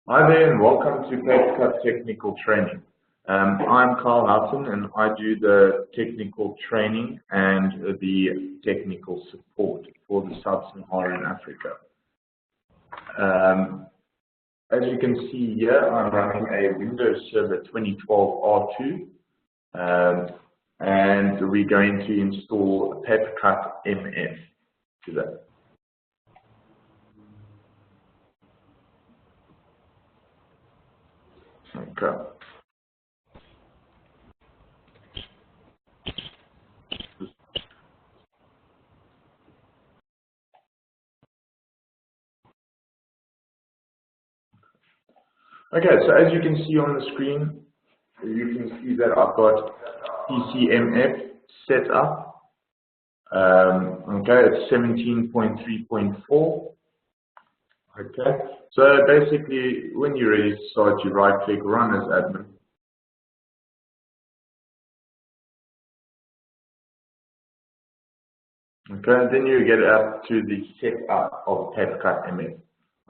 Hi there and welcome to Papercut Technical Training. I'm Carl Houghton and I do the technical training and the technical support for the Sub-Saharan Africa. As you can see here, I'm running a Windows Server 2012 R2 and we're going to install Papercut MF today. Okay. Okay, so as you can see on the screen, you can see that I've got PCMF set up. Okay, it's 17.3.4. Okay, so basically, when you're ready to start, you right-click Run as admin. Okay, then you get up to the setup of Papercut MF.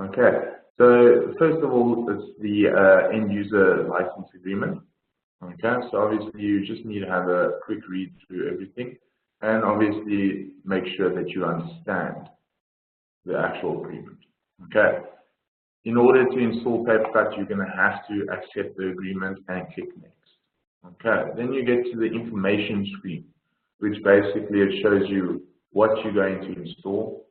Okay, so first of all, it's the end user license agreement. Okay, so obviously you just need to have a quick read through everything and obviously make sure that you understand the actual agreement. Okay, in order to install Papercut, you're going to have to accept the agreement and click next. Okay, then you get to the information screen, which basically it shows you what you're going to install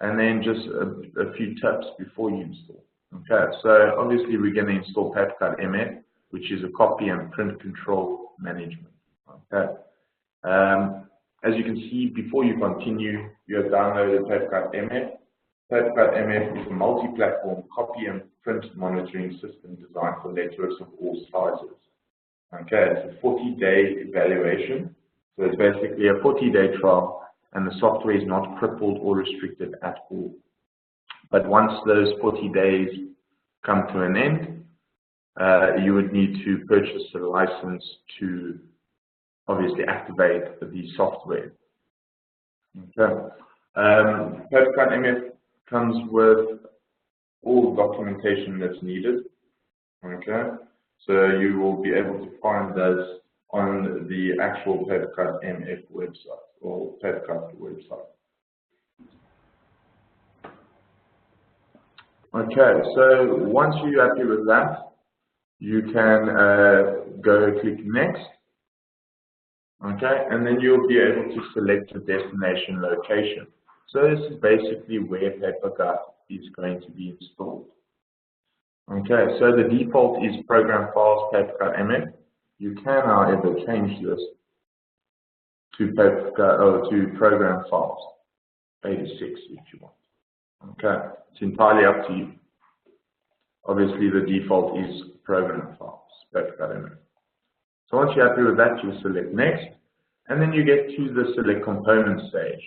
and then just a few tips before you install. Okay, so obviously we're going to install Papercut MF, which is a copy and print control management. Okay. As you can see, before you continue, you have downloaded Papercut MF. Papercut MF is a multi-platform copy and print monitoring system designed for networks of all sizes. Okay, it's a 40-day evaluation. So it's basically a 40-day trial, and the software is not crippled or restricted at all. But once those 40 days come to an end, you would need to purchase a license to obviously activate the software. Okay. Papercut MF comes with all documentation that's needed. Okay. So you will be able to find those on the actual Papercut MF website or Papercut website. Okay, so once you're happy with that, you can go click next. Okay, and then you'll be able to select the destination location. So this is basically where Papercut is going to be installed. Okay, so the default is program files Papercut MF. You can, however, change this to Papercut or to program files 86 if you want. Okay, it's entirely up to you. Obviously, the default is program files Papercut MF. So once you're happy with that, you select next, and then you get to the select component stage.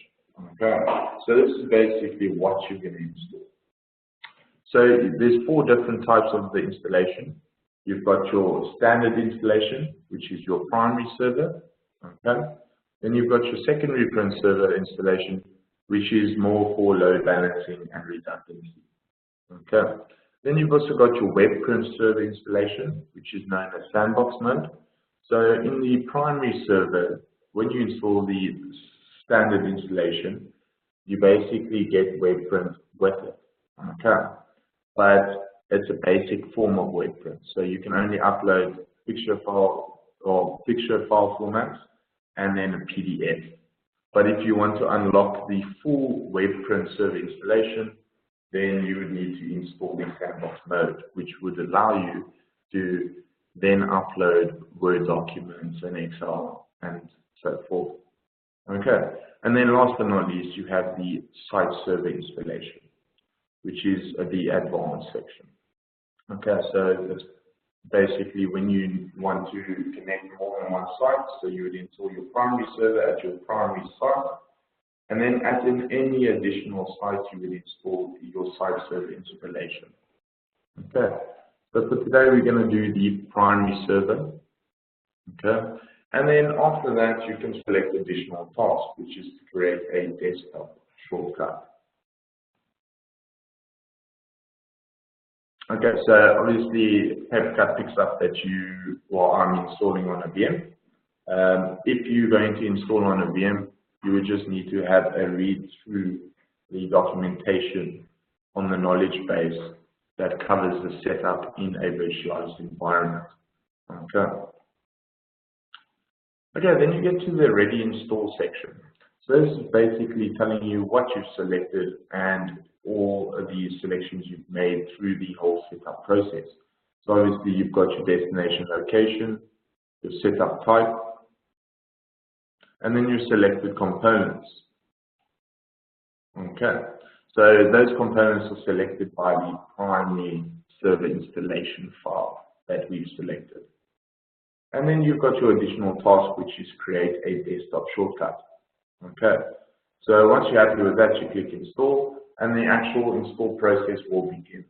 Okay, so this is basically what you're going to install. So there's four different types of the installation. You've got your standard installation, which is your primary server. Okay, then you've got your secondary print server installation, which is more for load balancing and redundancy. Okay, then you've also got your web print server installation, which is known as sandbox mode. So in the primary server, when you install the standard installation, you basically get web print with it. Okay, but it's a basic form of web print. So you can only upload picture file or picture file formats and then a PDF. But if you want to unlock the full web print server installation, then you would need to install the sandbox mode, which would allow you to then upload Word documents and Excel and so forth. Okay, and then last but not least, you have the site server installation, which is the advanced section. Okay, so it's basically when you want to connect more than one site, so you would install your primary server at your primary site, and then at any additional site, you would install your site server installation. Okay. So for today, we're going to do the primary server, okay? And then after that, you can select additional tasks, which is to create a desktop shortcut. Okay, so obviously Papercut picks up that you or I'm installing on a VM. If you're going to install on a VM, you would just need to have a read through the documentation on the knowledge base that covers the setup in a virtualized environment. Okay. Okay, then you get to the ready install section. So this is basically telling you what you've selected and all of the selections you've made through the whole setup process. So obviously you've got your destination location, your setup type, and then your selected components. Okay, so those components are selected by the primary server installation file that we've selected. And then you've got your additional task, which is create a desktop shortcut. Okay, so once you're happy with that, you click install, and the actual install process will begin.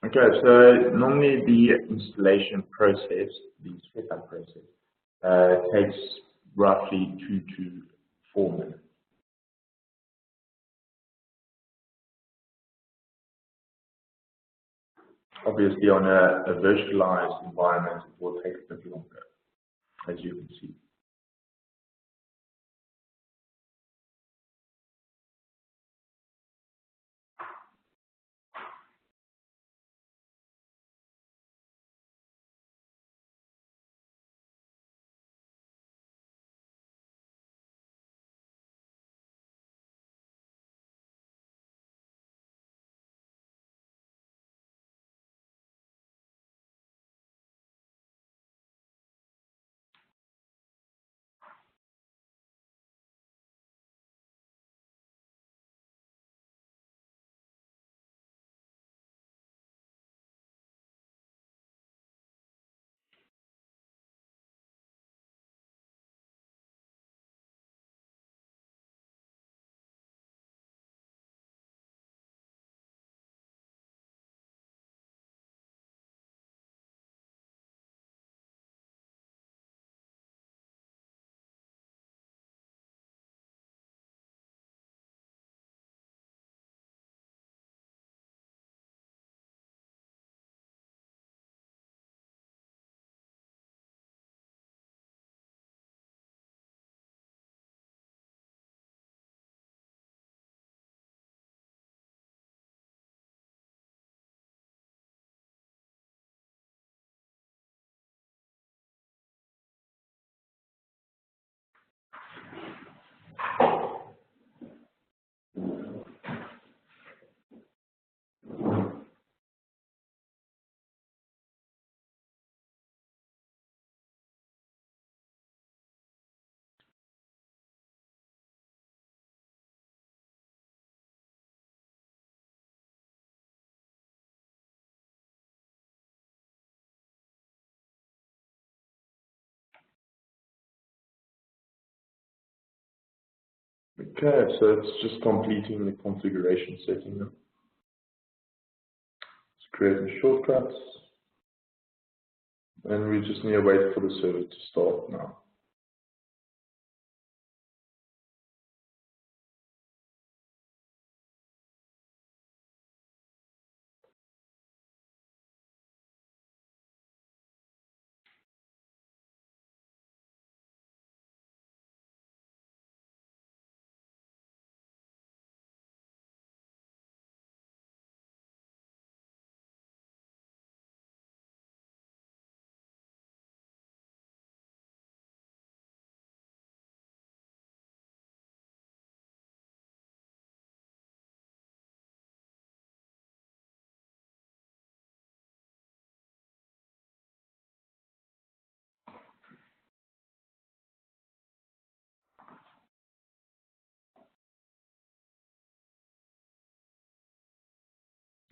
Okay, so normally the installation process, the setup process, takes roughly 2 to 4 minutes. Obviously, on a virtualized environment, it will take a bit longer, as you can see. Okay, so it's just completing the configuration setting now. Let's create the shortcuts, and we just need to wait for the server to start now.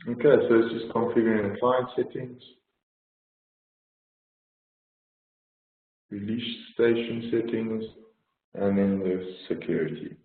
Okay, so it's just configuring the client settings, release station settings, and then the security.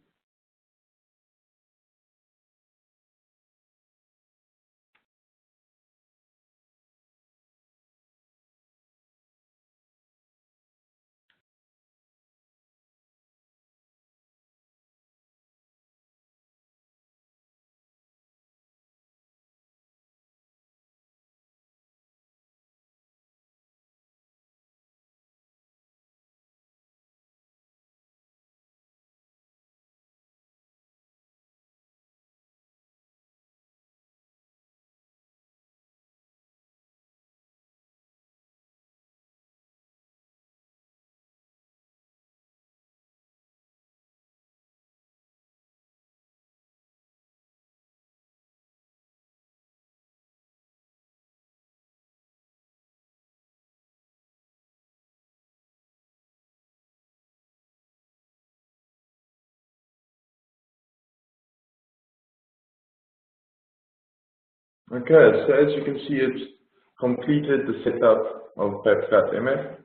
Okay, so as you can see, it's completed the setup of Papercut MF,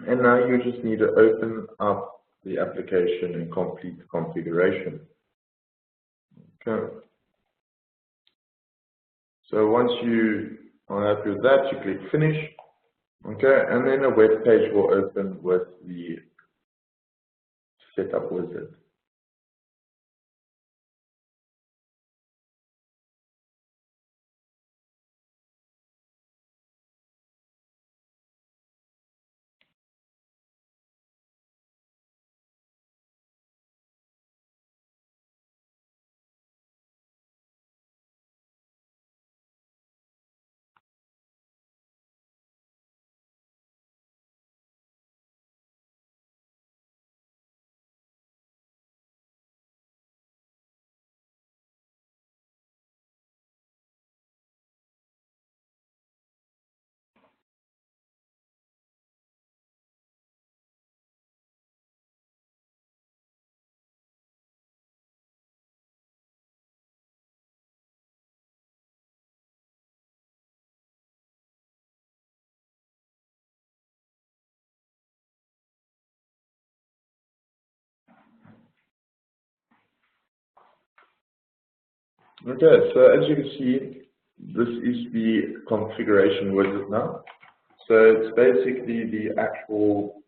and now you just need to open up the application and complete the configuration. Okay. So once you are happy with that, you click Finish. Okay, and then a web page will open with the setup wizard. Okay, so as you can see, this is the configuration wizard now. So it's basically the actual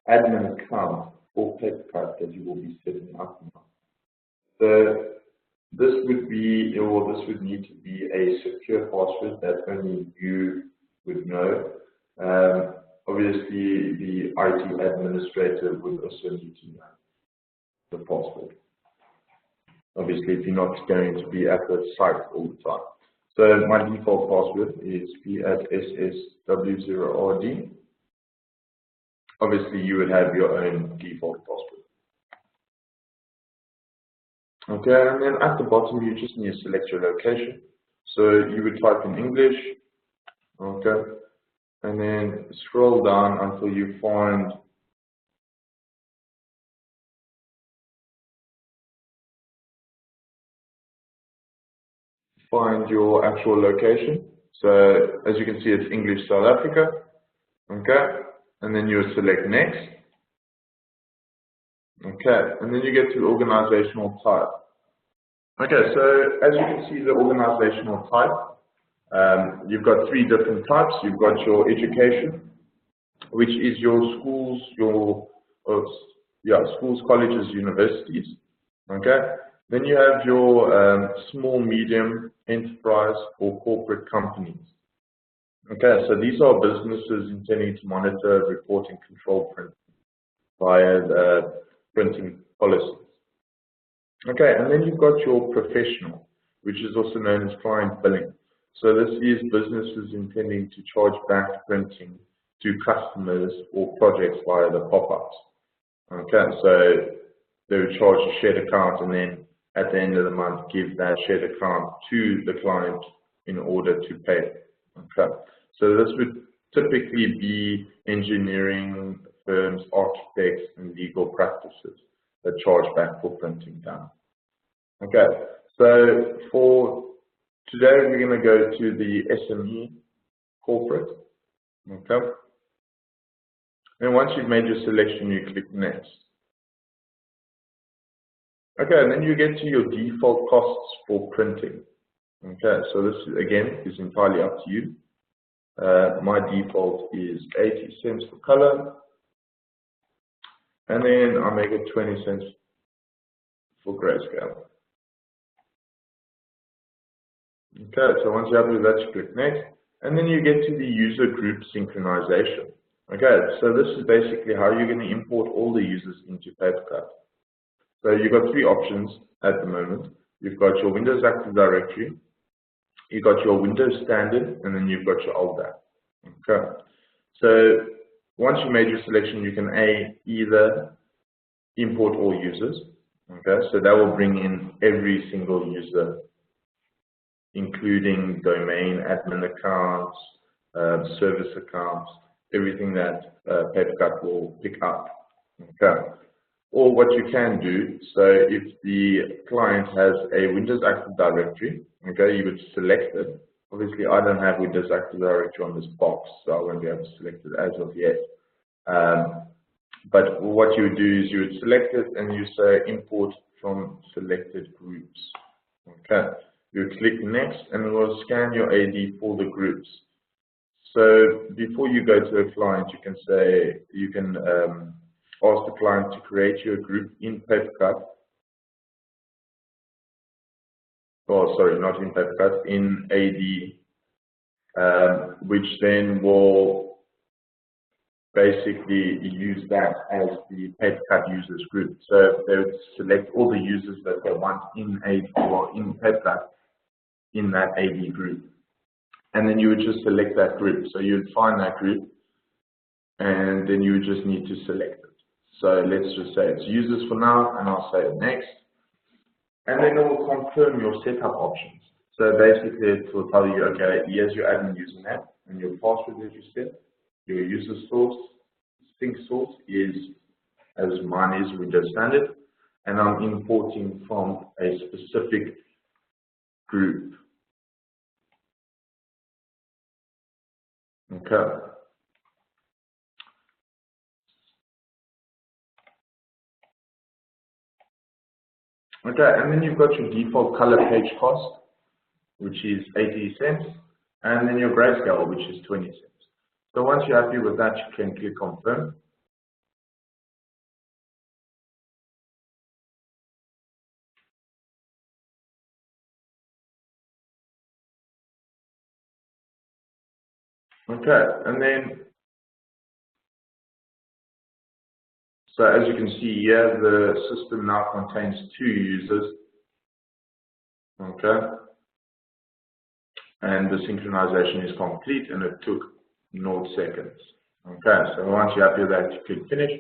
admin account for Papercut that you will be setting up now. So this would be, or this would need to be a secure password that only you would know. Obviously, the IT administrator would also need to know the password. Obviously, if you're not going to be at the site all the time. So my default password is p@ssw0rd. Obviously, you would have your own default password. Okay, and then at the bottom, you just need to select your location. So you would type in English, okay, and then scroll down until you find your actual location. So as you can see, it's English South Africa, okay, and then you select next, okay, and then you get to organizational type. Okay, so as you can see, the organizational type, you've got three different types. You've got your education, which is your schools, schools, colleges, universities. Okay. Then you have your small, medium, enterprise, or corporate companies. Okay, so these are businesses intending to monitor, report, and control print via the printing policies. Okay, and then you've got your professional, which is also known as client billing. So this is businesses intending to charge back printing to customers or projects via the pop-ups. Okay, so they would charge a shared account and then at the end of the month give that shared account to the client in order to pay. Okay, so this would typically be engineering firms, architects, and legal practices that charge back for printing down. Okay, so for Today we're going to go to the SME corporate. Okay. And once you've made your selection, you click next. Okay, and then you get to your default costs for printing. Okay, so this again is entirely up to you. My default is 80 cents for color, and then I make it 20 cents for grayscale. Okay, so once you're happy with that, you click next, and then you get to the user group synchronization. Okay, so this is basically how you're going to import all the users into Papercut. So you've got three options at the moment. You've got your Windows Active Directory, you've got your Windows Standard, and then you've got your old app. Okay. So once you made your selection, you can either import all users. Okay. So that will bring in every single user, including domain, admin accounts, service accounts, everything that Papercut will pick up. Okay. Or what you can do, so if the client has a Windows Active Directory, okay, you would select it. Obviously, I don't have Windows Active Directory on this box, so I won't be able to select it as of yet. But what you would do is you would select it and you say import from selected groups. Okay, you click next and it will scan your AD for the groups. So before you go to a client, you can say, you can ask the client to create you a group in Papercut. Oh, sorry, not in Papercut, in AD, which then will basically use that as the Papercut users group. So they would select all the users that they want in AD or in Papercut in that AD group. And then you would just select that group. So you would find that group and then you would just need to select it. So let's just say it's users for now, and I'll say next. And then it will confirm your setup options. So basically it will tell you, okay, here's your admin username and your password that you set. Your user source, sync source is, as mine is, Windows Standard, and I'm importing from a specific group. Okay. Okay, and then you've got your default color page cost, which is 80 cents, and then your grayscale, which is 20 cents. So once you're happy with that, you can click confirm. Okay, and then, so as you can see here, the system now contains 2 users. Okay. And the synchronization is complete, and it took 0 seconds. Okay, so once you're happy with that, you click finish,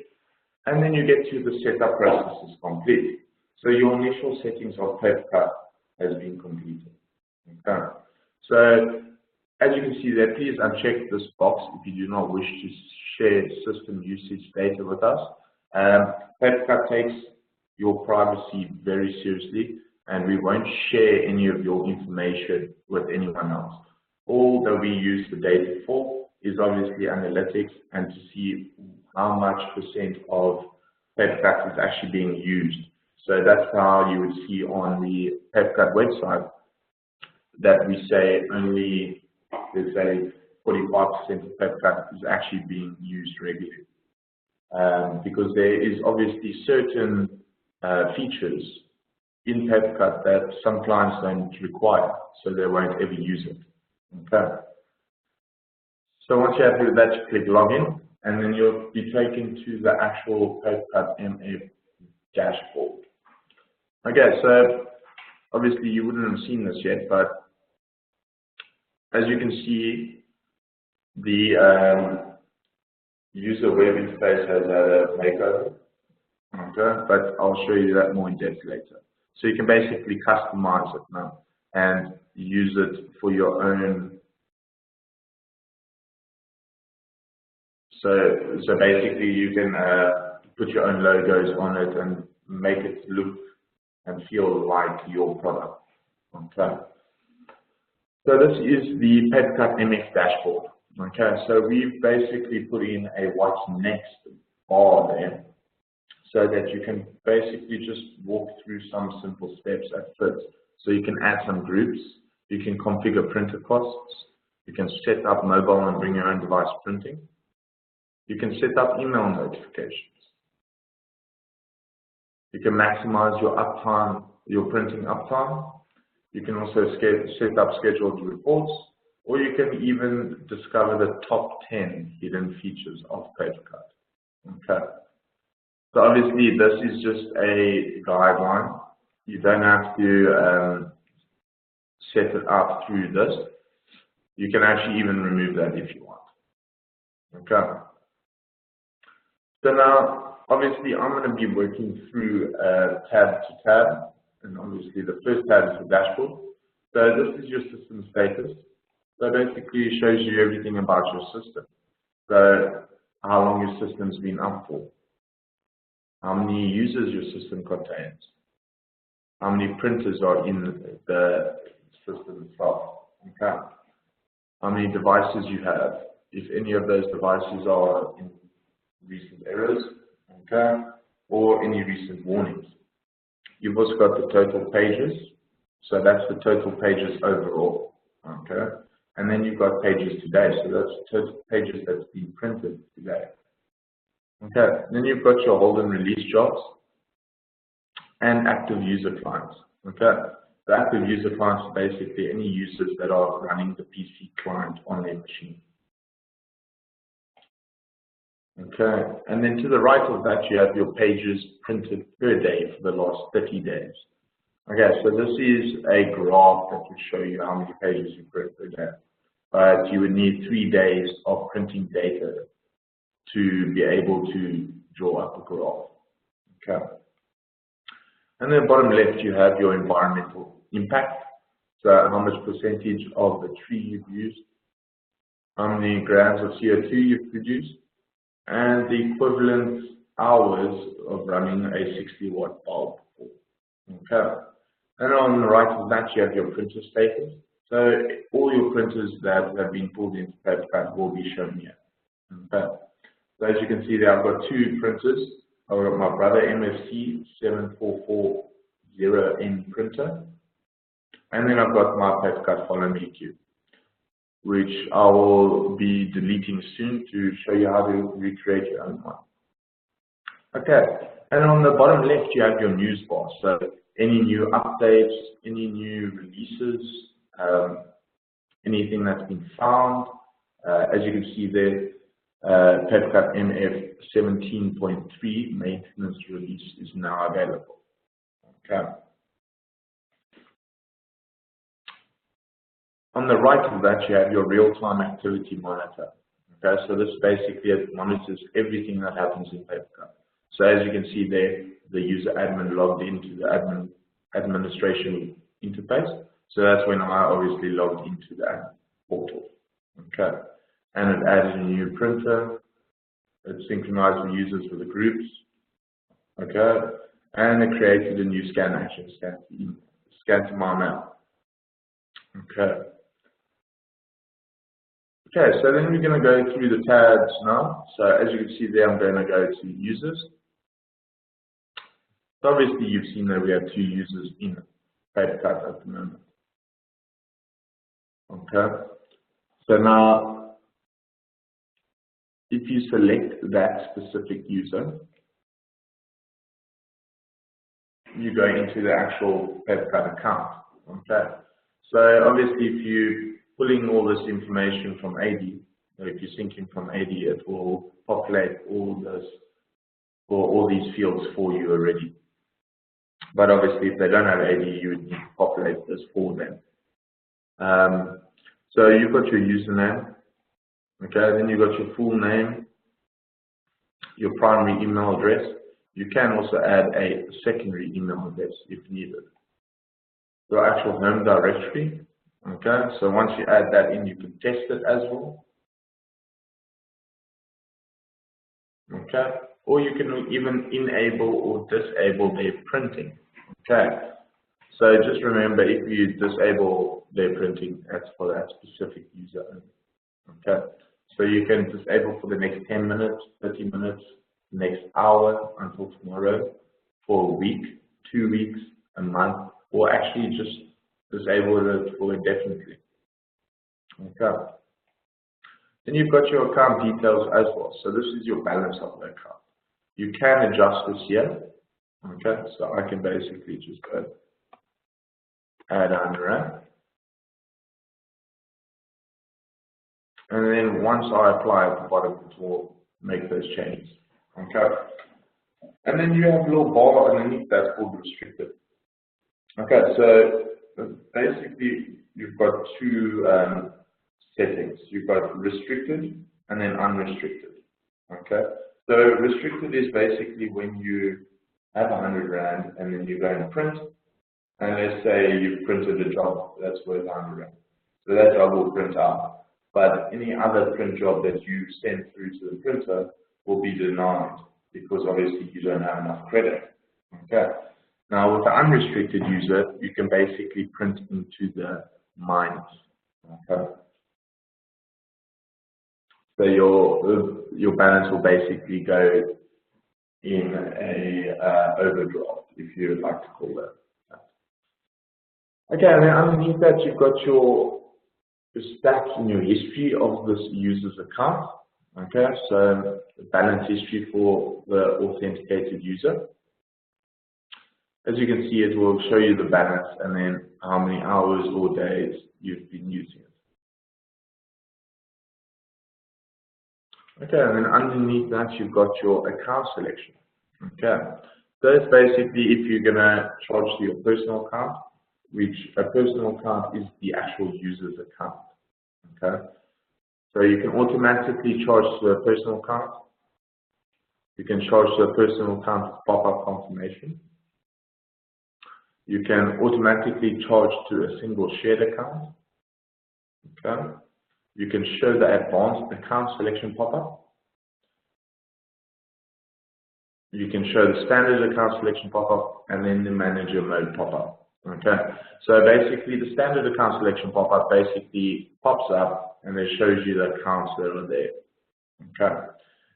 and then you get to the setup process is complete. So your initial settings of Papercut has been completed. Okay, so as you can see there, please uncheck this box if you do not wish to share system usage data with us. Papercut takes your privacy very seriously, and we won't share any of your information with anyone else. All that we use the data for is obviously analytics and to see how much percent of Papercut is actually being used. So that's how you would see on the Papercut website that we say only, let's say, 45% of Papercut is actually being used regularly. Because there is obviously certain features in Papercut that some clients don't require, so they won't ever use it. Okay. So once you're happy with that, you click login, and then you'll be taken to the actual Papercut MF dashboard. Okay, so obviously you wouldn't have seen this yet, but as you can see, the user web interface has had a makeover. Okay, but I'll show you that more in depth later. So you can basically customize it now and use it for your own. So basically you can put your own logos on it and make it look and feel like your product. Okay. So this is the Papercut MF dashboard. Okay, so we've basically put in a what's next bar there so that you can basically just walk through some simple steps at first. So you can add some groups, you can configure printer costs, you can set up mobile and bring your own device printing, you can set up email notifications, you can maximize your uptime, your printing uptime, you can also set up scheduled reports, or you can even discover the top 10 hidden features of Papercut. Okay. So obviously this is just a guideline. You don't have to set it up through this. You can actually even remove that if you want. Okay. So now, obviously I'm going to be working through tab to tab. And obviously the first tab is the dashboard. So this is your system status. So basically it shows you everything about your system. So how long your system's been up for, how many users your system contains, how many printers are in the system itself, okay, how many devices you have, if any of those devices are in recent errors, okay, or any recent warnings. You've also got the total pages, so that's the total pages overall, okay? And then you've got pages today, so that's total pages that's been printed today. Okay, then you've got your hold and release jobs and active user clients, okay? The active user clients are basically any users that are running the PC client on their machine. Okay, and then to the right of that, you have your pages printed per day for the last 30 days. Okay, so this is a graph that will show you how many pages you print per day. But you would need 3 days of printing data to be able to draw up a graph. Okay. And then bottom left, you have your environmental impact. So how much percentage of the tree you've used, how many grams of CO2 you've produced, and the equivalent hours of running a 60-watt bulb. Okay. And on the right of that, you have your printer status. So all your printers that have been pulled into Papercut will be shown here. Okay. So as you can see there, I've got 2 printers. I've got my Brother MFC 7440N printer. And then I've got my Papercut Follow Me Cube, which I will be deleting soon to show you how to recreate your own one. Okay, and on the bottom left you have your news bar. So any new updates, any new releases, anything that's been found. As you can see there, Papercut MF 17.3 maintenance release is now available. Okay. On the right of that, you have your real-time activity monitor. Okay, so this basically monitors everything that happens in Papercut. So as you can see there, the user admin logged into the administration interface. So that's when I obviously logged into the admin portal. Okay, and it added a new printer. It synchronized the users with the groups. Okay, and it created a new scan action, scan to my mail. Okay. Okay, so then we're going to go through the tabs now. So as you can see there, I'm going to go to users. So obviously you've seen that we have 2 users in Papercut at the moment. Okay, so now if you select that specific user, you go into the actual Papercut account. Okay, so obviously if you pulling all this information from AD, if you're syncing from AD, it will populate all this or all these fields for you already. But obviously, if they don't have AD, you would need to populate this for them. So you've got your username, okay, then you've got your full name, your primary email address. You can also add a secondary email address if needed. Your actual home directory. Okay, so once you add that in, you can test it as well. Okay, or you can even enable or disable their printing. Okay, So just remember, if you disable their printing, that's for that specific user only. Okay. So you can disable for the next 10 minutes, 30 minutes, next hour until tomorrow, for a week, 2 weeks, a month, or actually just disable it for indefinitely. Okay. Then you've got your account details as well. So this is your balance of the account. You can adjust this here. Okay, so I can basically just go add 100 Rand. And then once I apply at the bottom, it will make those changes. Okay. And then you have a little bar underneath that's called restricted. Okay, so basically you've got two settings. You've got restricted and then unrestricted. Okay, so restricted is basically when you have 100 Rand and then you go and print, and let's say you've printed a job that's worth 100 Rand. So that job will print out. But any other print job that you send through to the printer will be denied because obviously you don't have enough credit. Okay. Now with the unrestricted user, you can basically print into the minus. Okay. So your balance will basically go in a overdraft, if you would like to call that. Okay, and then underneath that you've got your stats in your history of this user's account. Okay, so the balance history for the authenticated user. As you can see, it will show you the balance and then how many hours or days you've been using it. Okay, and then underneath that you've got your account selection. Okay, so it's basically if you're going to charge to your personal account, which a personal account is the actual user's account. Okay, so you can automatically charge to a personal account. You can charge to a personal account with pop-up confirmation. You can automatically charge to a single shared account. Okay. You can show the advanced account selection pop-up. You can show the standard account selection pop-up and then the manager mode pop-up. Okay. So basically the standard account selection pop-up basically pops up and it shows you the accounts that are there. Okay.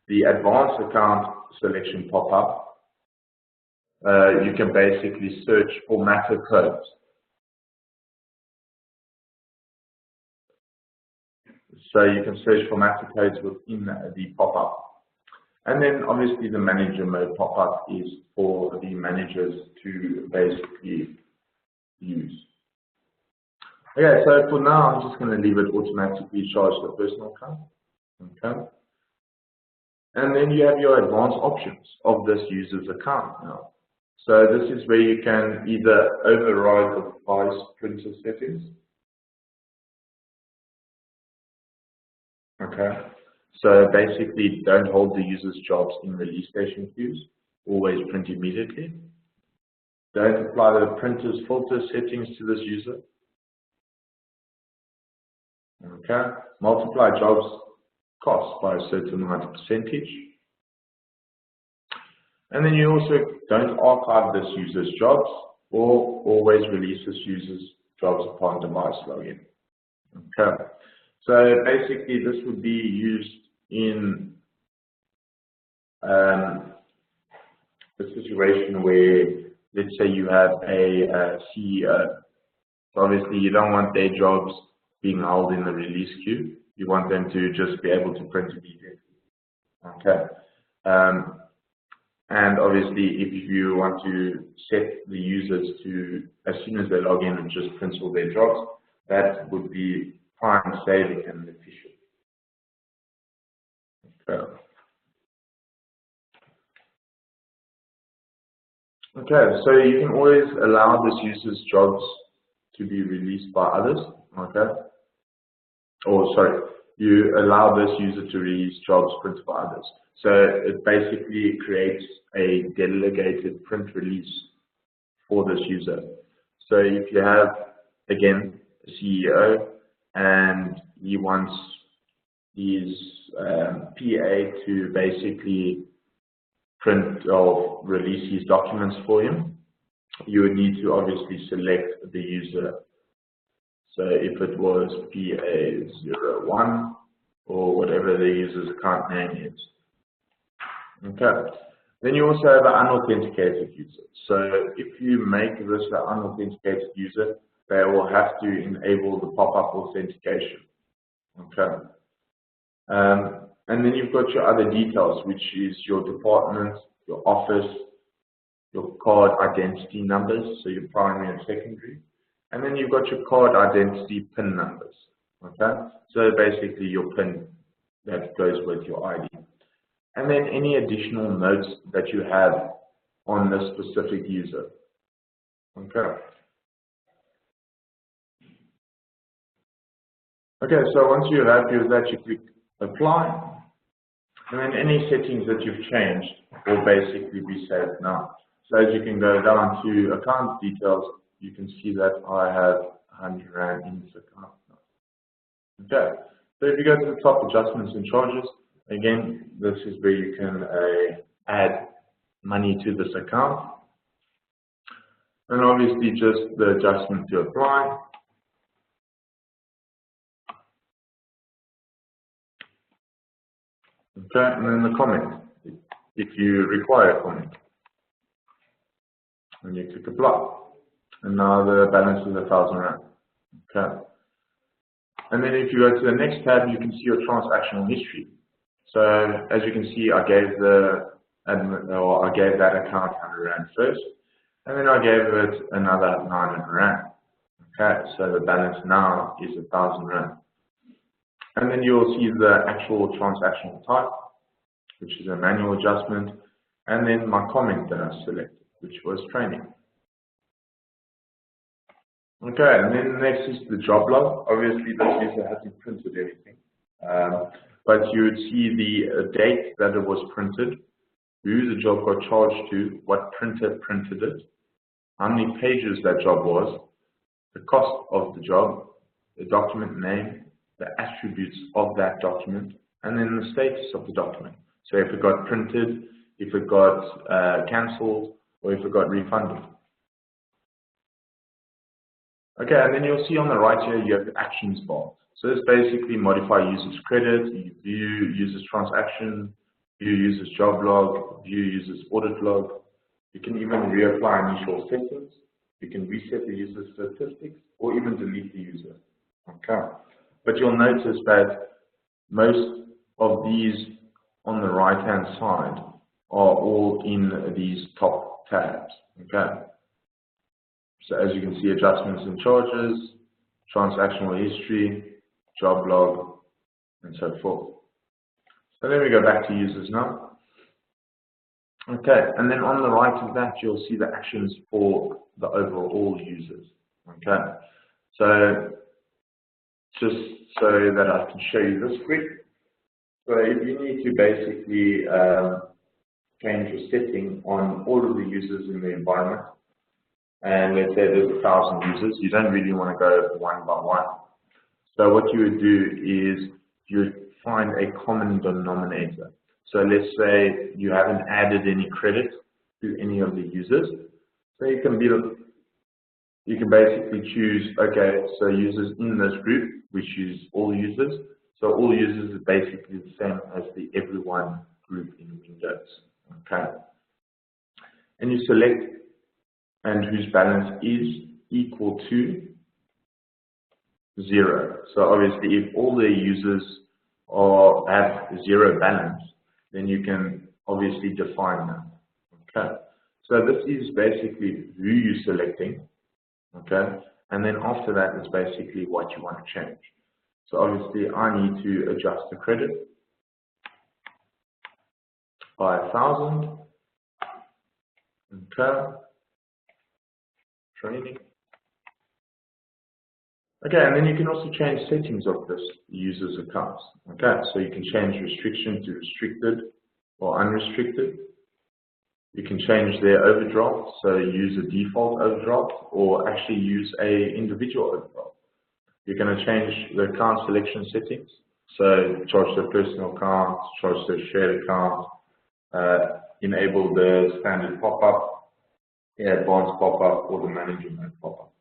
The advanced account selection pop-up, you can basically search for matter codes. So you can search for matter codes within the pop-up. And then obviously the manager mode pop-up is for the managers to basically use. Okay, so for now I'm just going to leave it automatically charged to the personal account. Okay. And then you have your advanced options of this user's account now. So this is where you can either override the device printer settings. Okay, so basically don't hold the user's jobs in release station queues, always print immediately. Don't apply the printer's filter settings to this user. Okay, multiply jobs cost by a certain amount of percentage. And then you also don't archive this user's jobs or always release this user's jobs upon device login. Okay. So basically this would be used in a situation where, let's say you have a CEO. So obviously you don't want their jobs being held in the release queue. You want them to just be able to print immediately. Okay. And obviously if you want to set the users to, as soon as they log in and just print all their jobs, that would be time saving and efficient. Okay, so you can always allow this user's jobs to be released by others. Okay, or sorry, you allow this user to release jobs printed by others. So it basically creates a delegated print release for this user. So if you have, again, a CEO and he wants his PA to basically print or release his documents for him, you would need to obviously select the user. So if it was PA01 or whatever the user's account name is. Okay. Then you also have an unauthenticated user. So if you make this an unauthenticated user, they will have to enable the pop-up authentication. Okay. And then you've got your other details, which is your department, your office, your card identity numbers, so your primary and secondary. And then you've got your card identity PIN numbers. Okay. So basically your PIN that goes with your ID. And then any additional notes that you have on this specific user. Okay. Okay, so once you're happy with that, you click apply. And then any settings that you've changed will basically be saved now. So as you can go down to account details, you can see that I have 100 Rand in this account now. Okay, so if you go to the top adjustments and charges, again, this is where you can add money to this account. And obviously just the adjustment to apply. Okay, and then the comment, if you require a comment. And you click apply. And now the balance is 1,000 Rand. Okay. And then if you go to the next tab, you can see your transactional history. So as you can see, I gave that account 100 Rand first, and then I gave it another 900 Rand. Okay, so the balance now is 1,000 Rand. And then you'll see the actual transactional type, which is a manual adjustment, and then my comment that I selected, which was training. Okay, and then next is the job log. Obviously, this user hasn't printed anything, but you would see the date that it was printed, who the job got charged to, what printer printed it, how many pages that job was, the cost of the job, the document name, the attributes of that document, and then the status of the document. So if it got printed, if it got cancelled, or if it got refunded. Okay, and then you'll see on the right here, you have the actions bar. So this basically modify user's credit, view user's transaction, view user's job log, view user's audit log. You can even reapply initial settings. You can reset the user's statistics, or even delete the user. Okay. But you'll notice that most of these on the right-hand side are all in these top tabs. Okay. So as you can see, adjustments and charges, transactional history, job log, and so forth. So then we go back to users now. Okay, and then on the right of that, you'll see the actions for the overall users. Okay, so just so that I can show you this quick. So if you need to basically change your setting on all of the users in the environment, and let's say there's 1,000 users, you don't really want to go one by one. So what you would do is you would find a common denominator. So let's say you haven't added any credit to any of the users. So you can basically choose, okay, so users in this group, which is all users. So all users is basically the same as the everyone group in Windows. Okay. And you select and whose balance is equal to 0. So obviously if all the users have 0 balance, then you can obviously define that. Okay. So this is basically who you're selecting. Okay. And then after that, it's basically what you want to change. So obviously I need to adjust the credit by 1,000. Okay. Training. Okay, and then you can also change settings of this user's accounts. Okay, so you can change restriction to restricted or unrestricted. You can change their overdraft, so use a default overdraft or actually use a individual overdraft. You're going to change the account selection settings, so charge to a personal account, charge to a shared account, enable the standard pop-up, the advanced pop-up or the manager mode pop-up.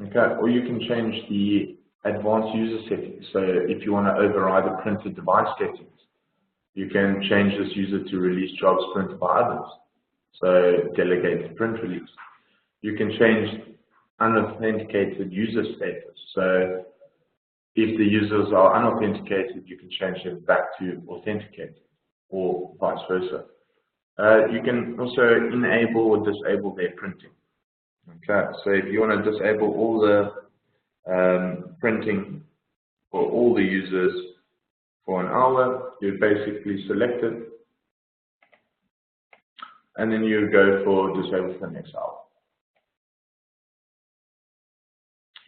Okay, or you can change the advanced user settings. So if you want to override the printed device settings, you can change this user to release jobs printed by others. So delegate the print release. You can change unauthenticated user status. So if the users are unauthenticated, you can change them back to authenticated, or vice versa. You can also enable or disable their printing. Okay, so if you want to disable all the printing for all the users for an hour, you basically select it, and then you go for disable for the next hour.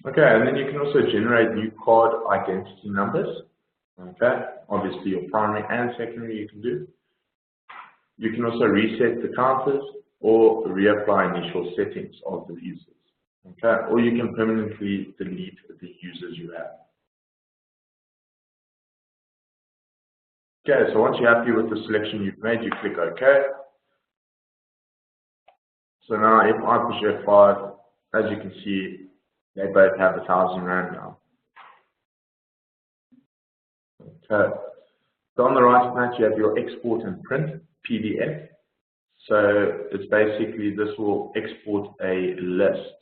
Okay, and then you can also generate new card identity numbers. Okay, obviously your primary and secondary you can do. You can also reset the counters or reapply initial settings of the users. Okay, or you can permanently delete the users you have. Okay, so once you're happy with the selection you've made, you click OK. So now if I push F5, as you can see, they both have 1,000 Rand now. Okay. So on the right of that, you have your export and print PDF. So it's basically, this will export a list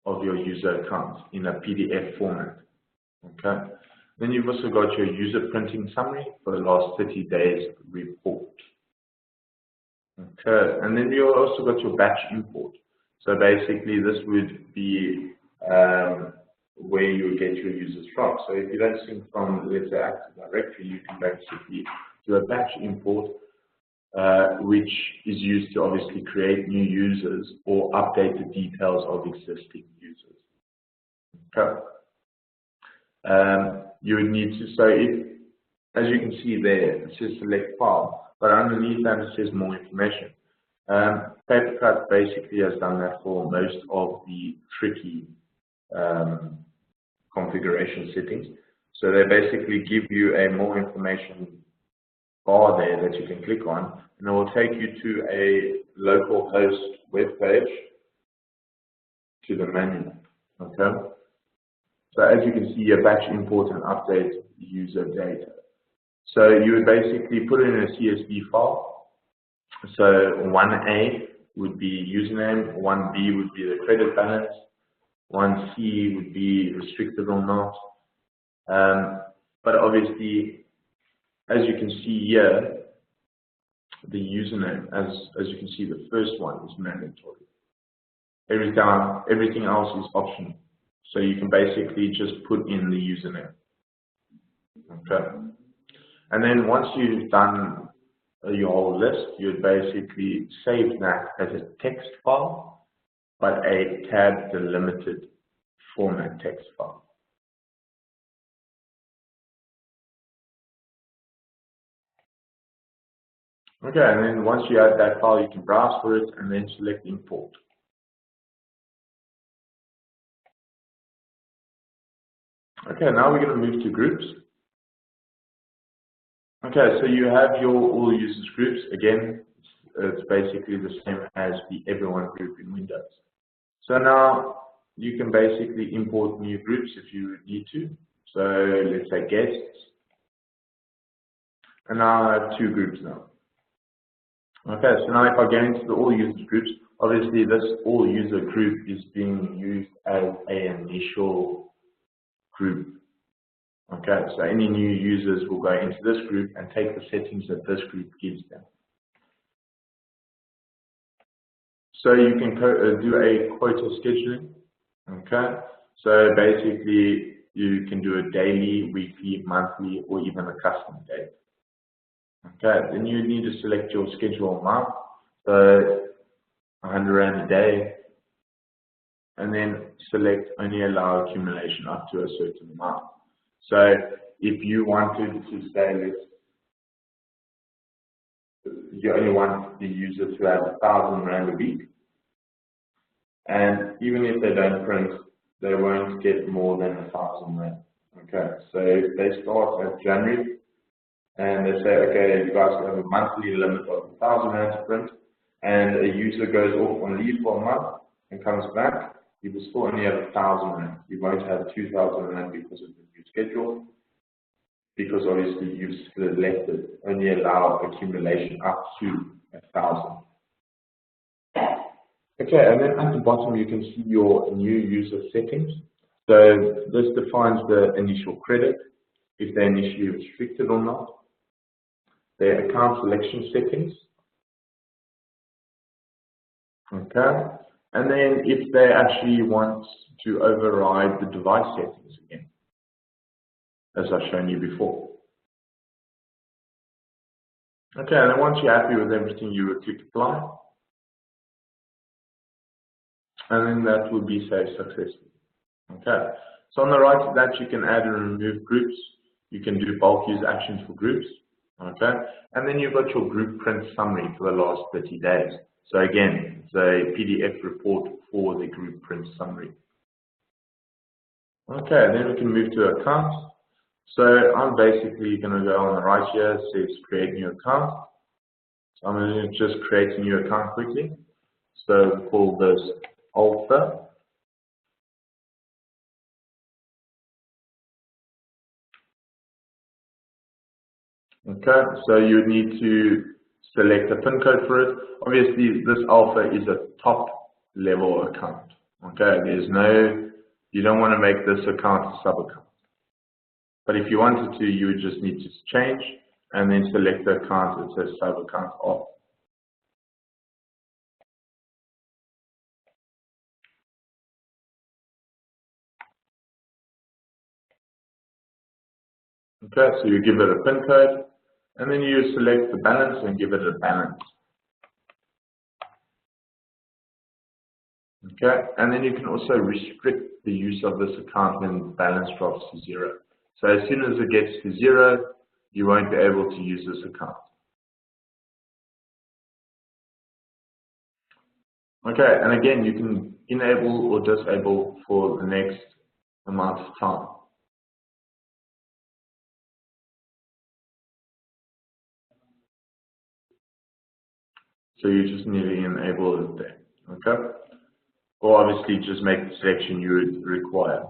of your user accounts in a PDF format. Okay. Then you've also got your user printing summary for the last 30 days report. Okay. And then you've also got your batch import. So basically, this would be where you get your users from. So if you don't sync from, let's say, Active Directory, you can basically do a batch import, which is used to obviously create new users or update the details of existing users. Okay. You would need to, so if, as you can see there, it says select file, but underneath that it says more information. Papercut basically has done that for most of the tricky configuration settings. So they basically give you a more information bar there that you can click on, and it will take you to a local host web page to the menu. Okay. So as you can see, a batch import and update user data. So you would basically put it in a CSV file. So 1A would be username, 1B would be the credit balance, 1C would be restricted or not. But obviously, as you can see here, the username, as you can see, the first one is mandatory. Everything else is optional. So you can basically just put in the username. Okay. And then once you've done your whole list, you'd basically save that as a text file, but a tab delimited format text file. Okay, and then once you add that file, you can browse for it and then select import. Okay, now we're going to move to groups. Okay, so you have your all users groups. Again, it's basically the same as the everyone group in Windows. So now you can basically import new groups if you need to. So let's say guests. And now I have two groups now. Okay, so now if I go into the all users groups, obviously this all user group is being used as an initial group. Okay, so any new users will go into this group and take the settings that this group gives them. So you can do a quota scheduling. Okay, so basically you can do a daily, weekly, monthly, or even a custom date. Okay, then you need to select your schedule amount, so 100 Rand a day, and then select only allow accumulation up to a certain amount. So if you wanted to say you only want the user to have 1,000 Rand a week, and even if they don't print, they won't get more than 1,000 Rand. Okay, so if they start at January, and they say, okay, you guys have a monthly limit of 1,000 rand to print, and a user goes off on leave for a month and comes back, you will still only have 1,000 rand. You won't have 2,000 rand because of the new schedule, because obviously you've selected only allow accumulation up to 1,000. Okay, and then at the bottom you can see your new user settings. So this defines the initial credit, if they're initially restricted or not, their account selection settings, okay, and then if they actually want to override the device settings again, as I've shown you before. Okay, and then once you're happy with everything, you would click apply, and then that will be saved successfully. Okay, so on the right of that you can add and remove groups, you can do bulk use actions for groups, okay, and then you've got your group print summary for the last 30 days. So again, it's a PDF report for the group print summary. Okay, then we can move to accounts. So I'm basically going to go on the right here, it says create new account. So I'm going to just create a new account quickly. So we'll call this Alpha. Okay, so you need to select a PIN code for it. Obviously, this Alpha is a top level account. Okay, there's no, you don't want to make this account a sub account. But if you wanted to, you would just need to change and then select the account that says sub account off. Okay, so you give it a PIN code, and then you select the balance and give it a balance. Okay, and then you can also restrict the use of this account when balance drops to 0. So as soon as it gets to 0, you won't be able to use this account. Okay, and again, you can enable or disable for the next amount of time. So you just need to enable it there, okay? Or obviously just make the selection you would require.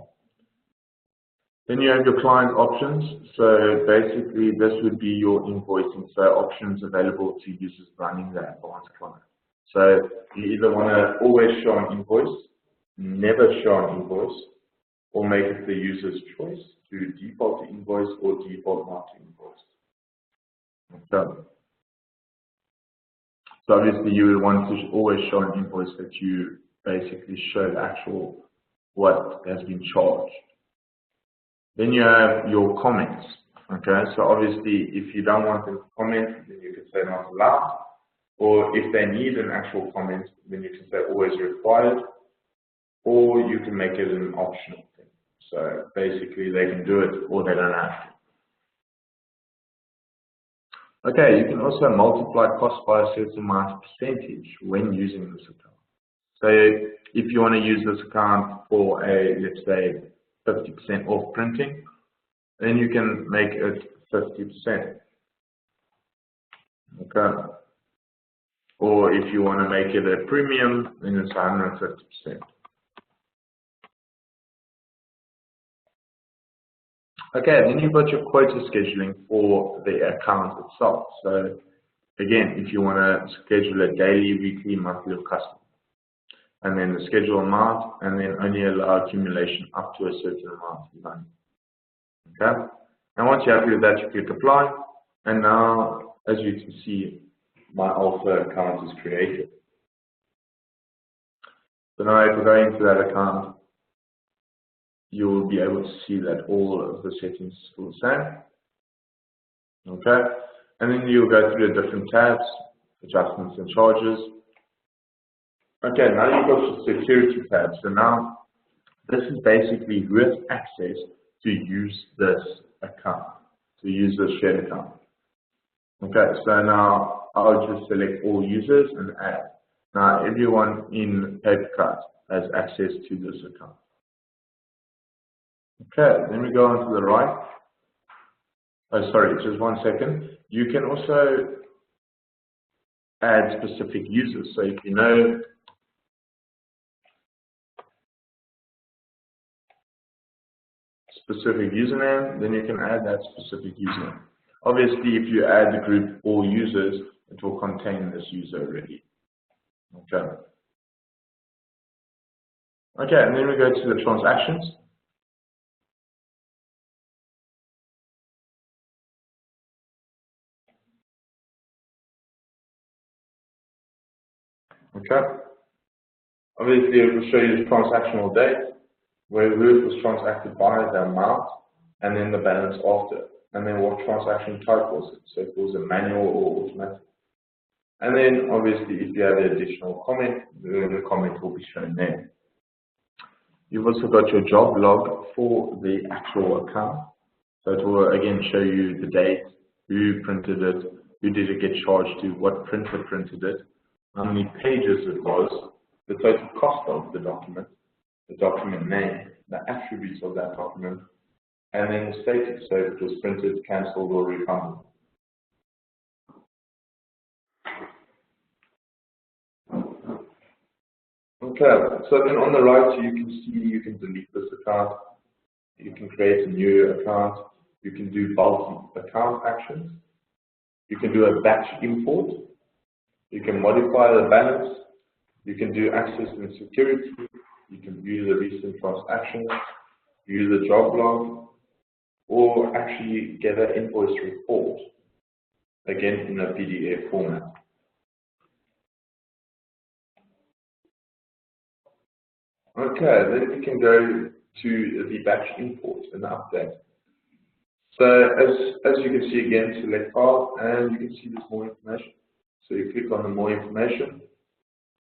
Then you have your client options. So basically this would be your invoicing, so options available to users running the advanced client. So you either want to always show an invoice, never show an invoice, or make it the user's choice to default to invoice or default not to invoice. Okay. So obviously you will want to always show an invoice that you basically show the actual what has been charged. Then you have your comments. Okay, so obviously if you don't want them to comment, then you can say not allowed. Or if they need an actual comment, then you can say always required. Or you can make it an optional thing. So basically they can do it or they don't have to. Okay, you can also multiply cost by a certain amount of percentage when using this account. So if you want to use this account for a, let's say, 50% off printing, then you can make it 50%. Okay. Or if you want to make it a premium, then it's 150%. Okay, then you've got your quota scheduling for the account itself. So again, if you want to schedule a daily, weekly, monthly, or custom, and then the schedule amount, and then only allow accumulation up to a certain amount of money. Okay, and once you're happy with that, you click apply, and now, as you can see, my Alpha account is created. So now if we go into that account, you will be able to see that all of the settings are still the same. Okay, and then you'll go through the different tabs, adjustments and charges. Okay, now you've got your security tab. So now this is basically who has access to use this account, to use this shared account. Okay, so now I'll just select all users and add. Now everyone in Papercut has access to this account. Okay, then we go on to the right. oh sorry, just 1 second. You can also add specific users. So if you know specific username, then you can add that specific username. Obviously, if you add the group all users, it will contain this user already. Okay. Okay, and then we go to the transactions. Okay. Obviously, it will show you the transactional date, where who it was transacted by, the amount, and then the balance after. And then what transaction type was it? So if it was a manual or automatic. And then obviously if you have an additional comment, the comment will be shown there. You've also got your job log for the actual account. So it will again show you the date, who printed it, who did it get charged to, what printer printed it, how many pages it was, the total cost of the document name, the attributes of that document, and then the status, so if it was printed, cancelled, or refunded. Okay, so then on the right you can see you can delete this account, you can create a new account, you can do bulk account actions, you can do a batch import, you can modify the balance, you can do access and security, you can view the recent transactions, view the job log, or actually get an invoice report, again in a PDF format. Okay, then we can go to the batch import and update. So as you can see again, select file and you can see there's more information. So you click on the more information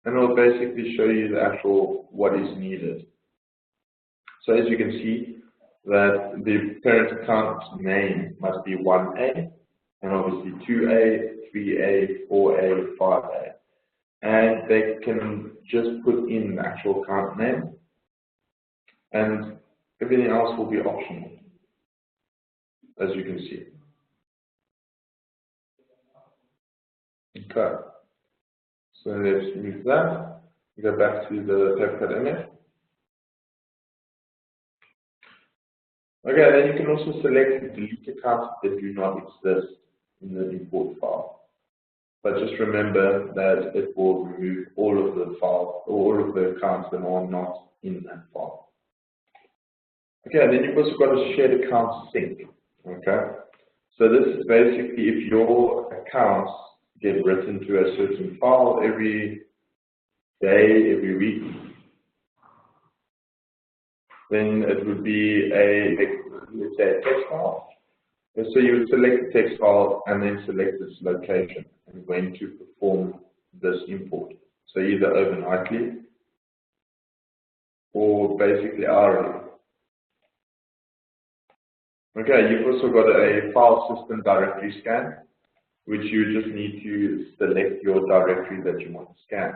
and it will basically show you the actual what is needed. So as you can see that the parent account name must be 1A and obviously 2A, 3A, 4A, 5A. And they can just put in the actual account name and everything else will be optional, as you can see. Okay, so let's move that. We go back to the Papercut image. Okay, then you can also select delete accounts that do not exist in the import file. But just remember that it will remove all of the files, or all of the accounts that are not in that file. Okay, then you've also got a shared account sync. Okay, so this is basically if your accounts get written to a certain file every day, every week, then it would be let's say a text file. And so you would select the text file and then select its location and when to perform this import. So either overnightly or basically hourly. Okay, you've also got a file system directory scan, which you just need to select your directory that you want to scan.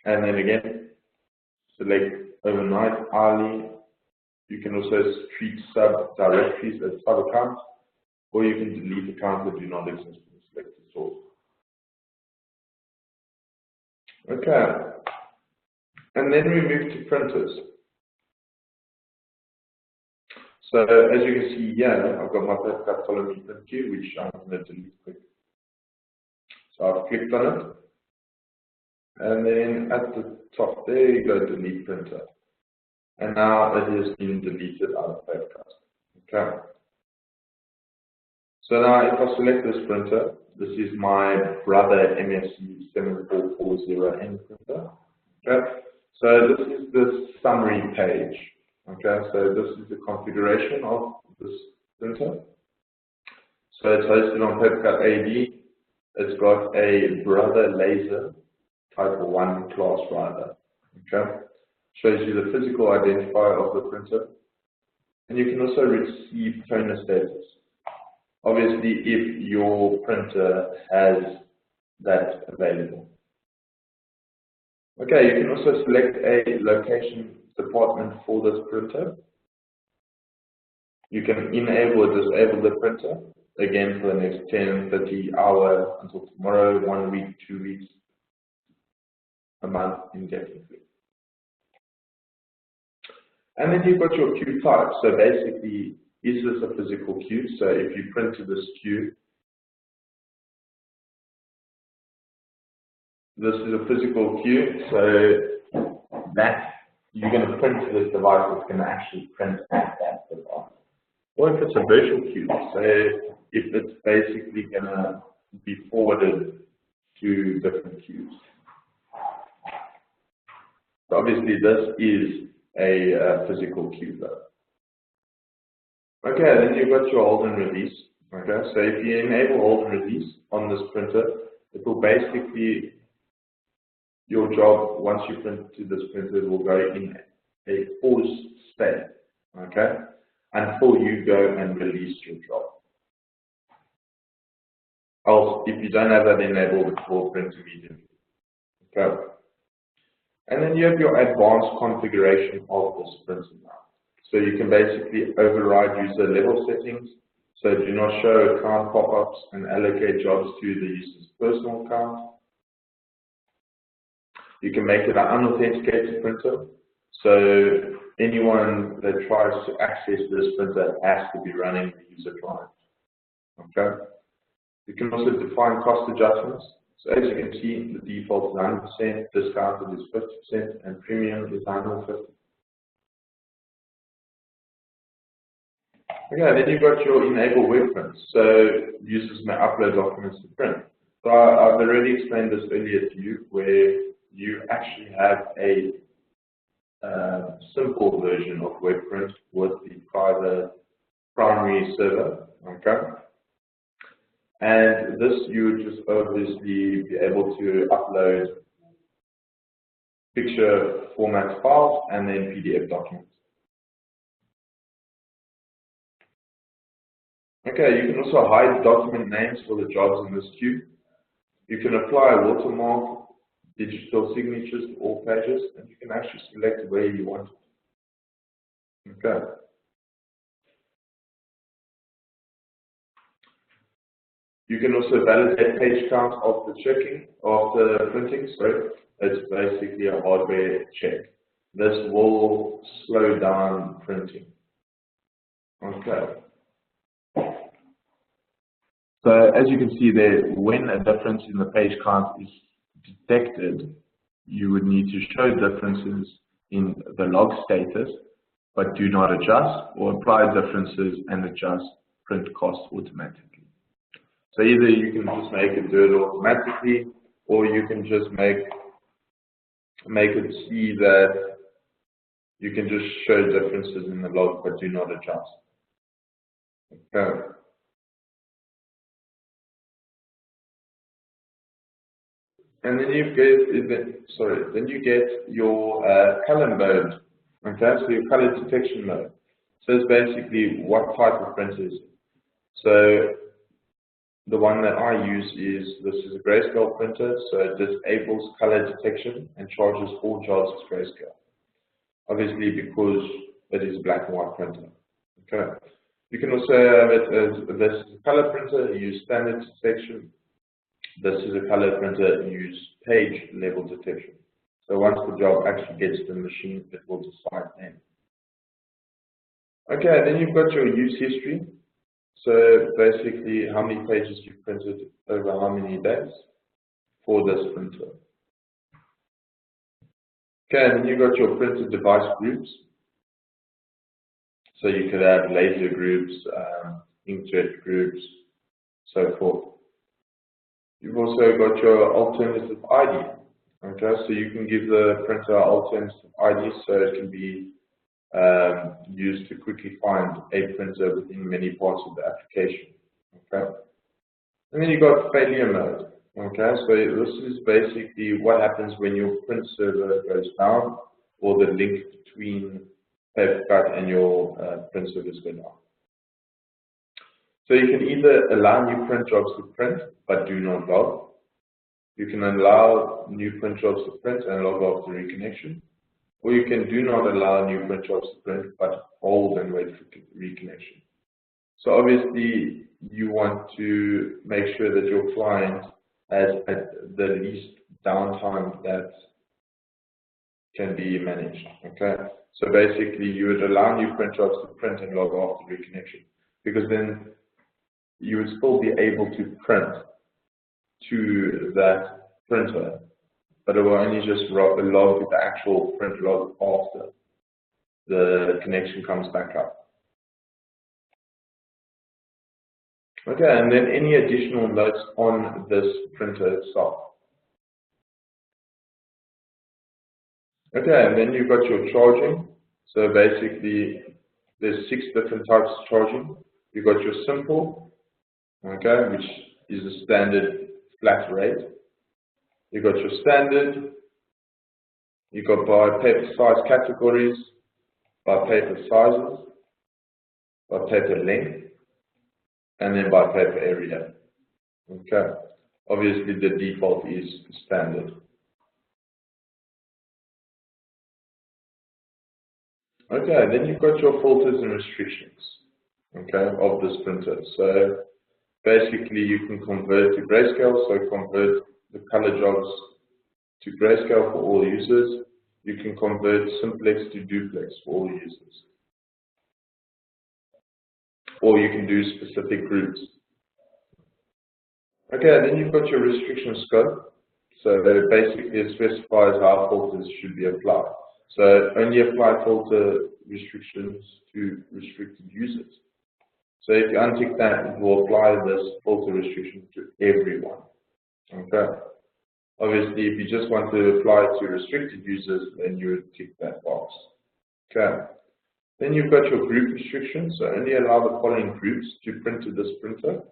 And then again, select overnight, hourly. You can also treat sub-directories as sub-accounts, or you can delete accounts that do not exist and select the source. Okay, and then we move to printers. So as you can see here, I've got my Papercut follow me print queue, which I'm going to delete quick. So I've clicked on it, and then at the top there you go delete printer. And now it has been deleted out of Papercut. Okay. So now if I select this printer, this is my brother MSC 7440N printer. Okay. So this is the summary page. Okay. So this is the configuration of this printer. So it's hosted on Papercut AD. It's got a brother laser type 1 class driver. Okay. Shows you the physical identifier of the printer. And you can also receive toner status. Obviously, if your printer has that available. Okay, you can also select a location department for this printer. You can enable or disable the printer. again for the next 10, 30 hours until tomorrow, 1 week, 2 weeks, a month, indefinitely. And then you've got your queue type. So basically, is this a physical queue? So if you print to this queue, this is a physical queue, so that you're going to print to this device, it's going to actually print at that device. Or if it's a virtual queue, so if it's basically going to be forwarded to different queues. So obviously this is a physical queue though. Okay, then you've got your hold and release. Okay, so if you enable hold and release on this printer, it will basically, your job, once you print to this printer, it will go in a pause state, okay, until you go and release your job. Else, if you don't have that enabled, it will print immediately. Okay. And then you have your advanced configuration of this printer now. So you can basically override user level settings. So do not show account pop-ups and allocate jobs to the user's personal account. You can make it an unauthenticated printer. So anyone that tries to access this printer has to be running the user client. Okay. You can also define cost adjustments. So as you can see, the default is 100%, discounted is 50%, and premium is 150%. Okay, then you've got your enable web print. So users may upload documents to print. So I've already explained this earlier to you, where you actually have a simple version of web print with the primary server. Okay. And this you would just obviously be able to upload picture format files and then PDF documents. Okay, you can also hide document names for the jobs in this queue. You can apply a watermark, digital signatures to all pages, and you can actually select where you want it. Okay. You can also validate page count after checking, after printing, sorry. It's basically a hardware check. This will slow down printing. Okay. So as you can see there, when a difference in the page count is detected, you would need to show differences in the log status, but do not adjust, or apply differences and adjust print costs automatically. So either you can just make it do it automatically, or you can just make it see that you can just show differences in the log, but do not adjust. Okay. And then you get your color mode. Okay, so your color detection mode. So it's basically what type of print is it. So the one that I use this is a grayscale printer, so it disables color detection and charges all jobs as grayscale. Obviously because it is a black and white printer. Okay. You can also have it as this is a color printer, you use standard detection. This is a color printer, you use page level detection. So once the job actually gets to the machine, it will decide then. Okay, then you've got your use history. So basically, how many pages you've printed over how many days for this printer. Okay, then you've got your printed device groups. So you could have laser groups, inkjet groups, so forth. You've also got your alternative ID. Okay, so you can give the printer alternative ID so it can be used to quickly find a printer within many parts of the application. Okay, and then you got failure mode. Okay, so this is basically what happens when your print server goes down, or the link between Papercut and your print servers go down. So you can either allow new print jobs to print but do not log. You can allow new print jobs to print and log after reconnection. Or you can do not allow new print jobs to print but hold and wait for reconnection. So obviously you want to make sure that your client has at the least downtime that can be managed. Okay. So basically you would allow new print jobs to print and log after reconnection, because then you would still be able to print to that printer, but it will only just log the actual print log after the connection comes back up. Okay, and then any additional notes on this printer itself. Okay, and then you've got your charging. So basically, there's 6 different types of charging. You've got your simple, okay, which is a standard flat rate. You've got your standard. You've got by paper size categories, by paper sizes, by paper length, and then by paper area. Okay. Obviously, the default is standard. Okay, then you've got your filters and restrictions, okay, of this printer. So basically, you can convert to grayscale, so convert the color jobs to grayscale for all users. You can convert simplex to duplex for all users. Or you can do specific groups. Okay, then you've got your restriction scope. So basically it specifies how filters should be applied. So only apply filter restrictions to restricted users. So if you untick that, it will apply this filter restriction to everyone. Okay. Obviously, if you just want to apply it to restricted users, then you would tick that box. Okay. Then you've got your group restrictions. So only allow the following groups to print to this printer.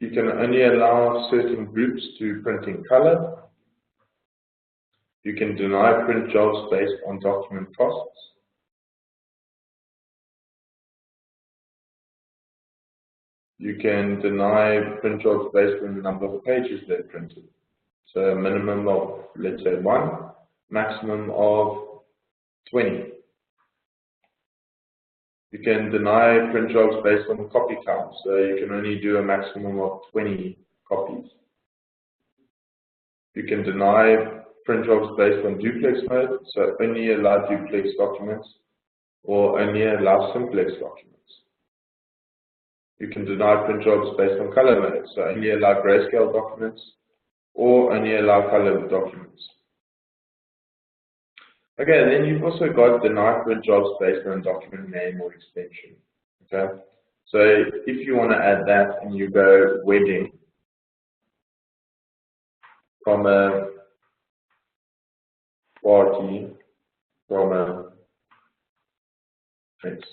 You can only allow certain groups to print in color. You can deny print jobs based on document costs. You can deny print jobs based on the number of pages they're printed. So a minimum of, let's say, 1, maximum of 20. You can deny print jobs based on copy count, so you can only do a maximum of 20 copies. You can deny print jobs based on duplex mode, so only allow duplex documents or only allow simplex documents. You can deny print jobs based on color mode, so only allow grayscale documents or only allow color documents. Okay, then you've also got deny print jobs based on document name or extension. Okay, so if you want to add that and you go wedding, from a party, from a friends.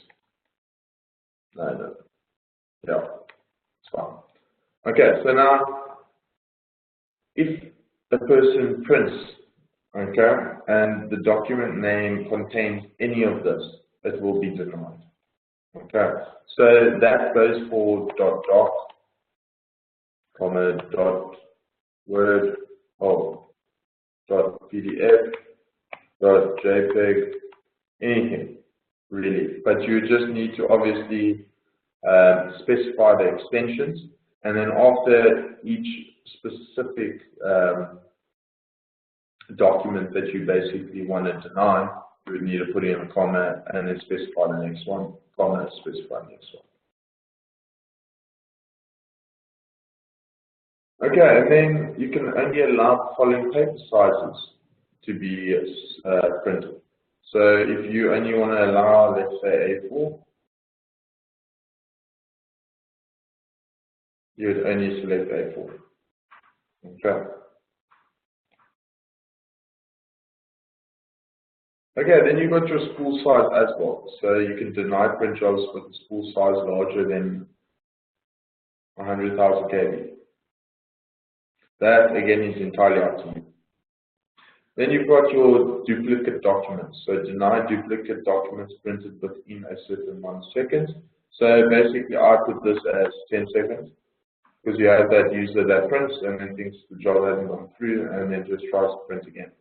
No. Yeah, it's fine. Okay, so now if a person prints, okay, and the document name contains any of this, it will be denied. Okay, so that goes for .doc, comma, .word, .pdf, .jpeg, anything really. But you just need to obviously specify the extensions, and then after each specific document that you basically want to deny, you would need to put in a comma and then specify the next one, comma, specify the next one. Okay, and then you can only allow the following paper sizes to be printed. So if you only want to allow, let's say, A4, you would only select A4. Okay. Okay, then you've got your spool size as well. So you can deny print jobs with a spool size larger than 100,000 KB. That again is entirely up to you. Then you've got your duplicate documents. So deny duplicate documents printed within a certain 1 second. So basically I put this as 10 seconds because you have that user that prints and then thinks the job hasn't gone through and then just tries to print again.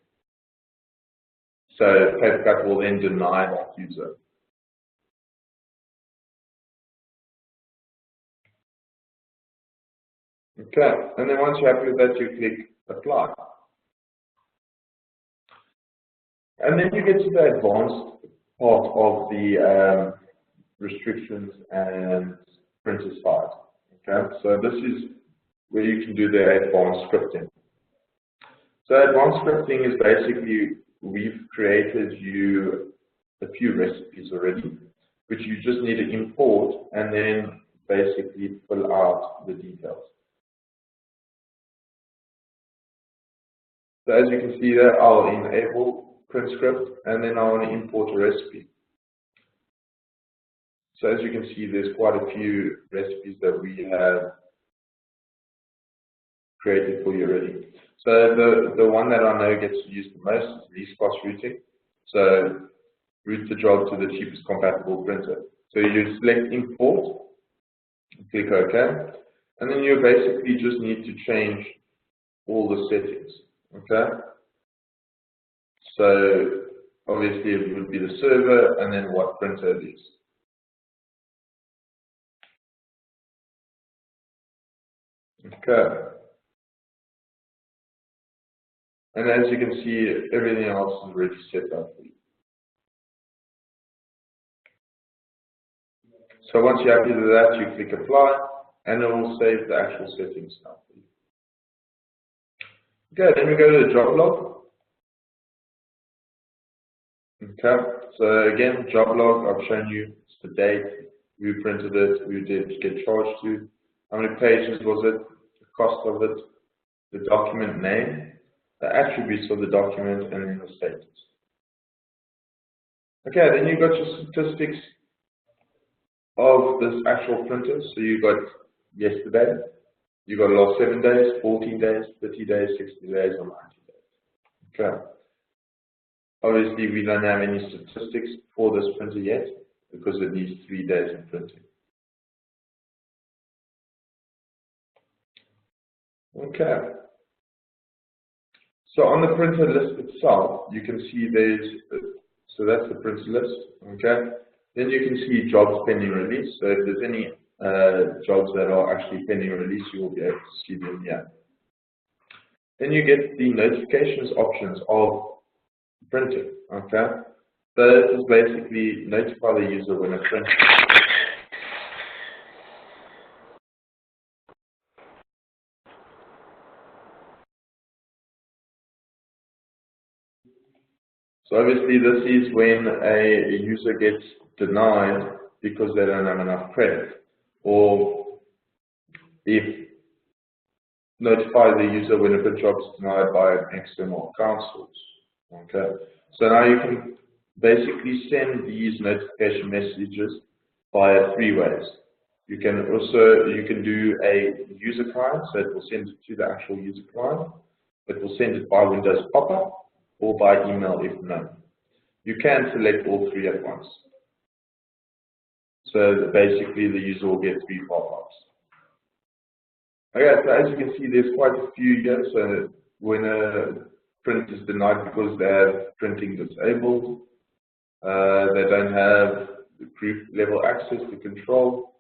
So Papercut will then deny that user. Okay, and then once you're happy with that, you click apply. And then you get to the advanced part of the restrictions and printer side. Okay, so this is where you can do the advanced scripting. So advanced scripting is basically, we've created you a few recipes already, which you just need to import and then basically fill out the details. So as you can see there, I'll enable print script and then I want to import a recipe. So as you can see, there's quite a few recipes that we have created for you already. So the one that I know gets used the most is least cost routing. So route the job to the cheapest compatible printer. So you select import, click OK, and then you basically just need to change all the settings. Okay. So obviously it would be the server and then what printer it is. Okay. And as you can see, everything else is already set up for you. So once you're happy with that, you click apply, and it will save the actual settings now for you. Okay, then we go to the job log. Okay, so again, job log, I've shown you the date, who printed it, who did get charged to, how many pages was it, the cost of it, the document name, the attributes of the document, and then the status. Okay, then you've got your statistics of this actual printer. So you got yesterday, you got last 7 days, 14 days, 30 days, 60 days, or 90 days. Okay. Obviously, we don't have any statistics for this printer yet because it needs 3 days of printing. Okay. So on the printer list itself, you can see so that's the printer list. Okay. Then you can see jobs pending release. So if there's any jobs that are actually pending release, you will be able to see them here. Then you get the notifications options of printing. Okay. So this is basically notify the user when a print. So obviously this is when a user gets denied because they don't have enough credit, or if notify the user when a print job is denied by an external account source. Okay, so now you can basically send these notification messages via 3 ways. You can do a user client, so it will send it to the actual user client. It will send it by Windows pop-up or by email if known. You can select all 3 at once. So basically the user will get 3 pop-ups. Okay, so as you can see, there's quite a few here. So when a print is denied because they have printing disabled, they don't have the group level access to control,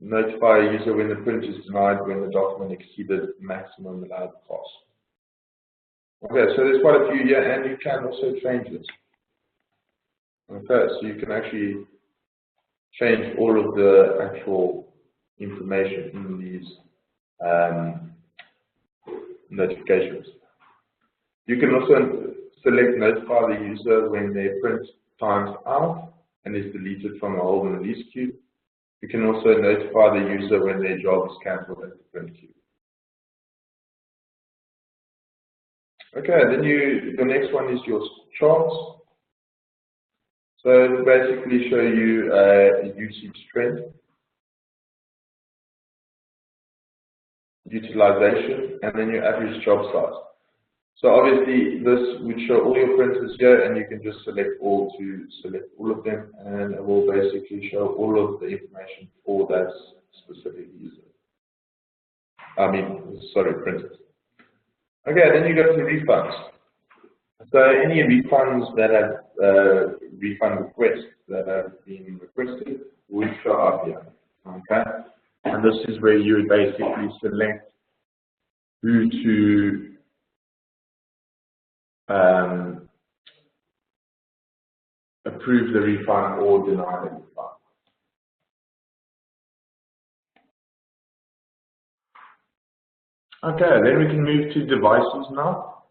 notify a user when the print is denied when the document exceeded maximum allowed cost. Okay, so there's quite a few here, and you can also change this. Okay, so you can actually change all of the actual information in these notifications. You can also select notify the user when their print times out and is deleted from a hold and release queue. You can also notify the user when their job is cancelled at the print queue. Okay, then the next one is your charts. So it will basically show you usage trend, utilization, and then your average job size. So obviously this would show all your printers here, and you can just select all to select all of them, and it will basically show all of the information for that specific user. Printers. Okay, then you go to refunds. So any refunds that have refund requests that have been requested will show up here. Okay, and this is where you basically select who to approve the refund or deny the refund. Okay, then we can move to devices now.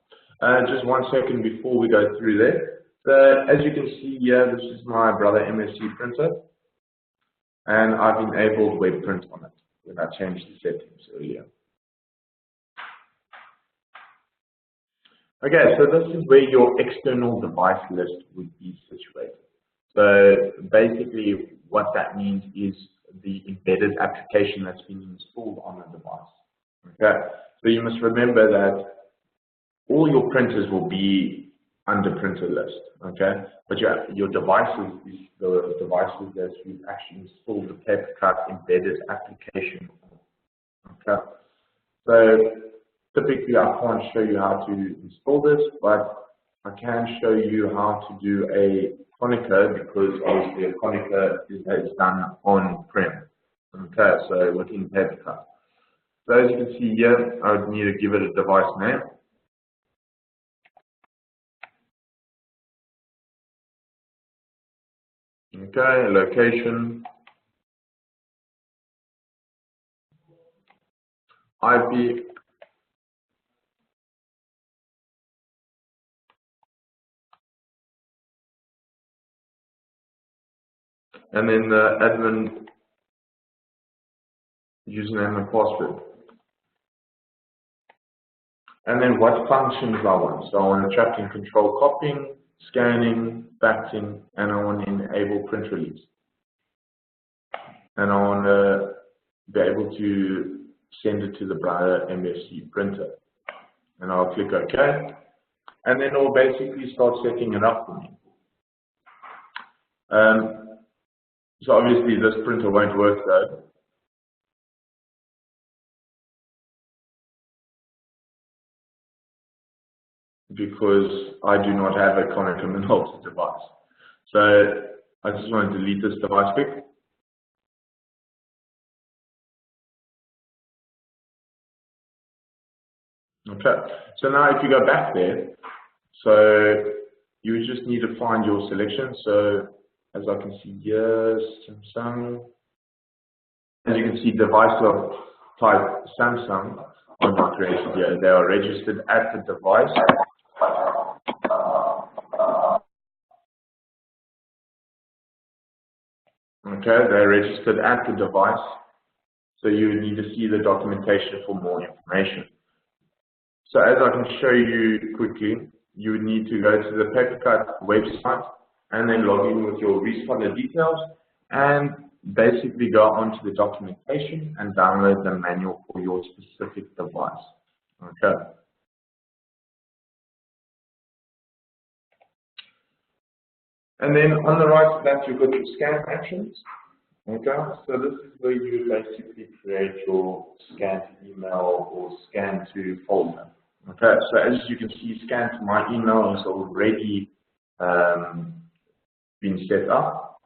Just 1 second before we go through there. So as you can see here, this is my brother MSC printer, and I've enabled web print on it when I changed the settings earlier. Okay, so this is where your external device list would be situated. So basically what that means is the embedded application that's been installed on the device. Okay, so you must remember that all your printers will be under printer list, okay? But your devices is the devices that you've actually installed the Papercut embedded application on, okay? So typically I can't show you how to install this, but I can show you how to do a Konica, because obviously a Konica is done on-prem, okay? So within Papercut. So as you can see here, I would need to give it a device name. Okay, location, IP, and then the admin username and password. And then what functions I want. So I want to track and control copying, scanning, faxing, and I want to enable print release. And I want to be able to send it to the brother MSC printer. And I'll click OK. And then it'll basically start setting it up for me. So obviously this printer won't work though. Because I do not have a Konica Minolta device. So I just want to delete this device quick. Okay, so now if you go back there, so you just need to find your selection. So as I can see here, Samsung. As you can see, device of type Samsung are not created here. They are registered at the device. Okay, they're registered at the device. So you need to see the documentation for more information. So as I can show you quickly, you would need to go to the Papercut website and then log in with your responder details and basically go onto the documentation and download the manual for your specific device. Okay. And then on the right of that, you've got your scan actions. Okay, so this is where you basically create your scan to email or scan to folder. Okay, so as you can see, scan to my email is already been set up.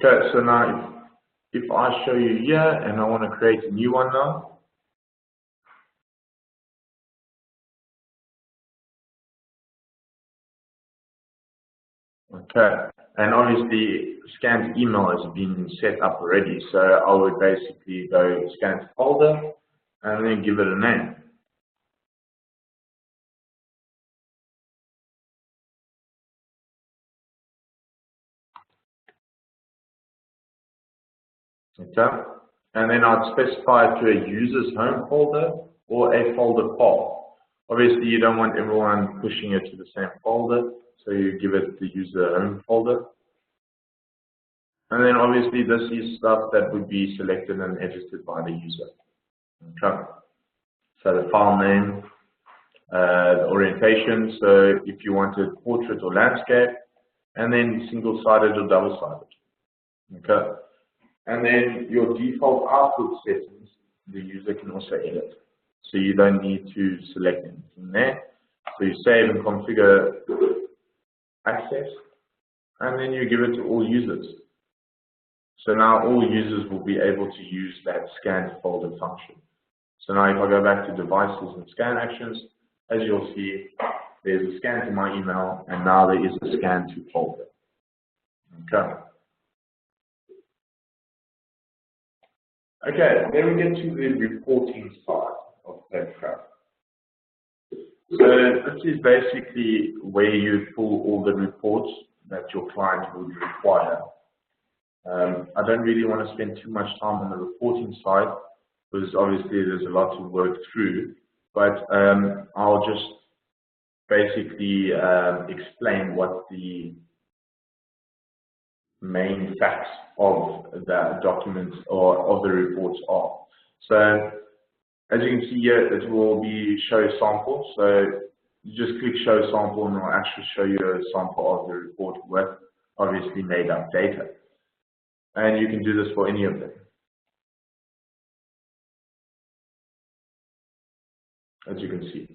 Okay, so now if I show you here and I want to create a new one now, okay, and obviously scan to email has been set up already, so I would basically go scan to folder and then give it a name. Okay, and then I'd specify to a user's home folder or a folder path. Obviously, you don't want everyone pushing it to the same folder, so you give it the user home folder. And then obviously this is stuff that would be selected and edited by the user. Okay. So the file name, the orientation, so if you wanted portrait or landscape, and then single-sided or double-sided. Okay, and then your default output settings, the user can also edit. So you don't need to select anything there. So you save and configure access, and then you give it to all users. So now all users will be able to use that scan to folder function. So now if I go back to devices and scan actions, as you'll see, there's a scan to my email, and now there is a scan to folder. Okay. Okay, then we get to the reporting side of Papercut. So this is basically where you pull all the reports that your client would require. I don't really want to spend too much time on the reporting side because obviously there's a lot to work through, but I'll just basically explain what the main facts of the documents or of the reports are. So as you can see here, it will be show sample. So you just click show sample and it will actually show you a sample of the report with obviously made up data. And you can do this for any of them, as you can see.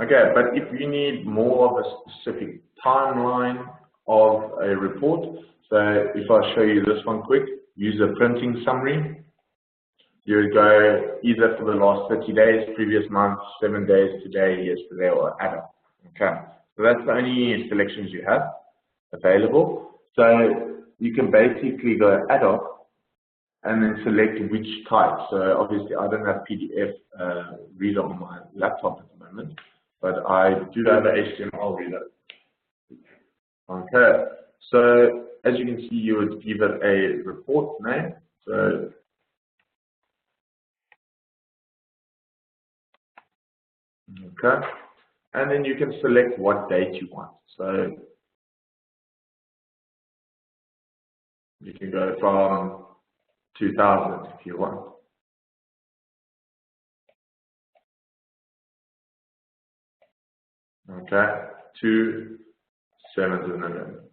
Okay, but if you need more of a specific timeline of a report, so if I show you this one quick, user printing summary, you would go either for the last 30 days, previous month, 7 days, today, yesterday, or add up. Okay, so that's the only selections you have available. So you can basically go add up and then select which type. So obviously I don't have PDF reader on my laptop at the moment, but I do have an HTML reader. Okay, so as you can see, you would give it a report name. So okay, and then you can select what date you want. So you can go from 2000 if you want. Okay, to 7th of November.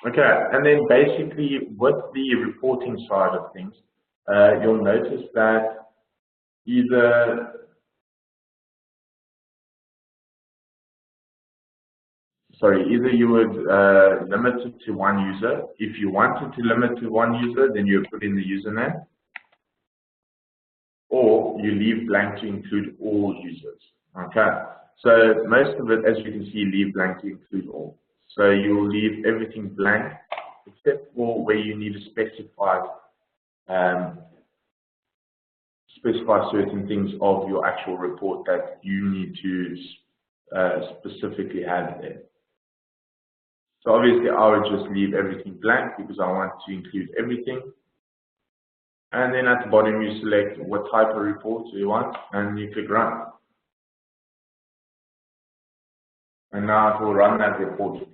Okay, and then basically with the reporting side of things, you'll notice that either you would limit it to one user. If you wanted to limit to one user, then you put in the username, or you leave blank to include all users. Okay, so most of it, as you can see, leave blank to include all. So you will leave everything blank except for where you need to specify certain things of your actual report that you need to specifically have there. So obviously I would just leave everything blank because I want to include everything. And then at the bottom you select what type of report you want and you click run. And now it will run that report again.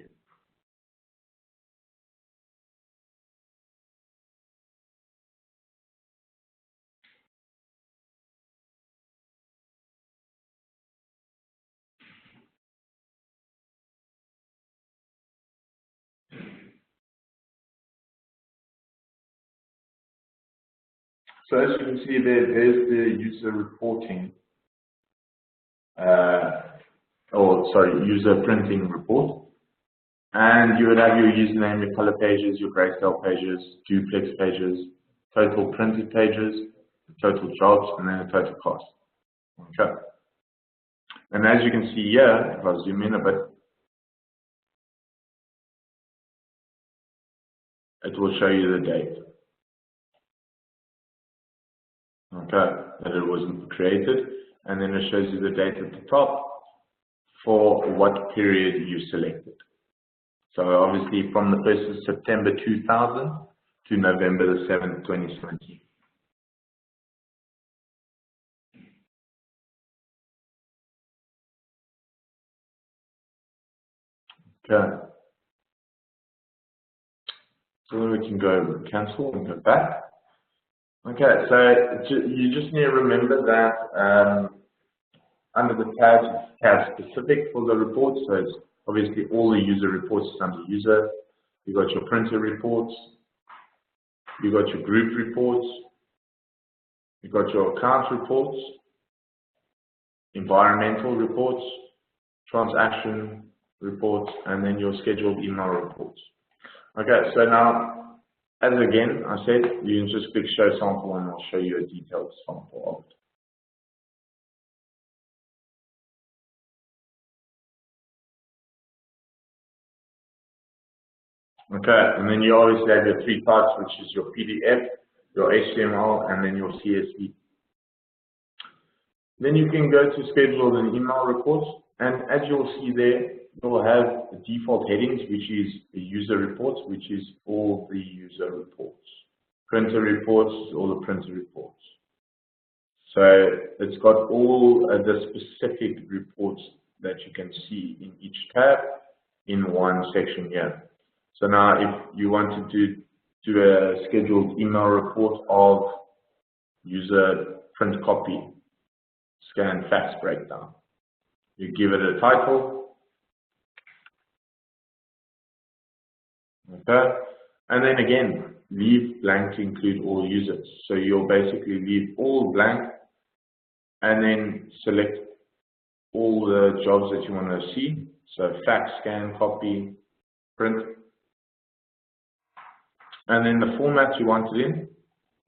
So as you can see there's the user reporting, user printing report. And you would have your username, your color pages, your grayscale pages, duplex pages, total printed pages, total jobs, and then the total cost. Okay. And as you can see here, if I zoom in a bit, it will show you the date. Okay, that it was created, and then it shows you the date at the top for what period you selected. So obviously from the 1st of September 2000 to November the 7th, 2017. Okay. So then we can go cancel and go back. Okay, so you just need to remember that under the tab specific for the reports, so it's obviously all the user reports is under user. You've got your printer reports, you've got your group reports, you've got your account reports, environmental reports, transaction reports, and then your scheduled email reports. Okay, so now, as again I said, you can just click show sample and I'll show you a detailed sample of it. Okay, and then you obviously have your three types, which is your PDF, your HTML, and then your CSV. Then you can go to schedule and email reports, and as you'll see there, you'll have the default headings, which is the user reports, which is all the user reports. Printer reports is all the printer reports. So it's got all the specific reports that you can see in each tab in one section here. So now if you wanted to do a scheduled email report of user print copy, scan fax breakdown, you give it a title, okay, and then again, leave blank to include all users. So you'll basically leave all blank and then select all the jobs that you want to see. So fax, scan, copy, print, and then the format you want it in,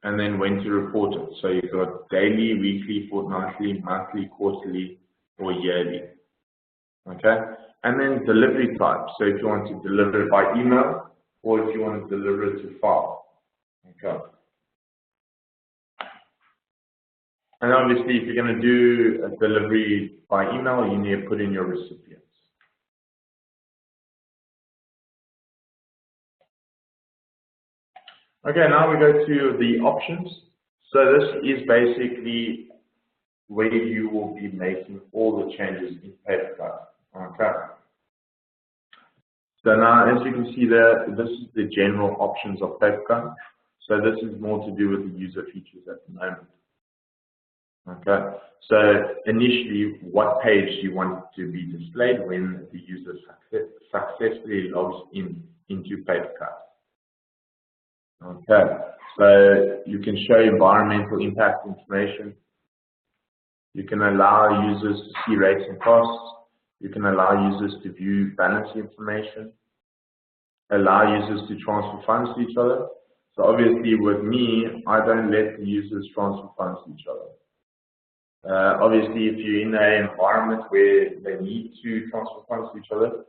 and then when to report it. So you've got daily, weekly, fortnightly, monthly, quarterly, or yearly. Okay? And then delivery type. So if you want to deliver it by email, or if you want to deliver it to file. Okay? And obviously, if you're going to do a delivery by email, you need to put in your recipients. Okay, now we go to the options. So this is basically where you will be making all the changes in Papercut. Okay. So now, as you can see there, this is the general options of Papercut. So this is more to do with the user features at the moment. Okay. So initially, what page do you want to be displayed when the user successfully logs into Papercut? Okay, so you can show environmental impact information. You can allow users to see rates and costs. You can allow users to view balance information. Allow users to transfer funds to each other. So obviously with me, I don't let the users transfer funds to each other. Obviously, if you're in an environment where they need to transfer funds to each other,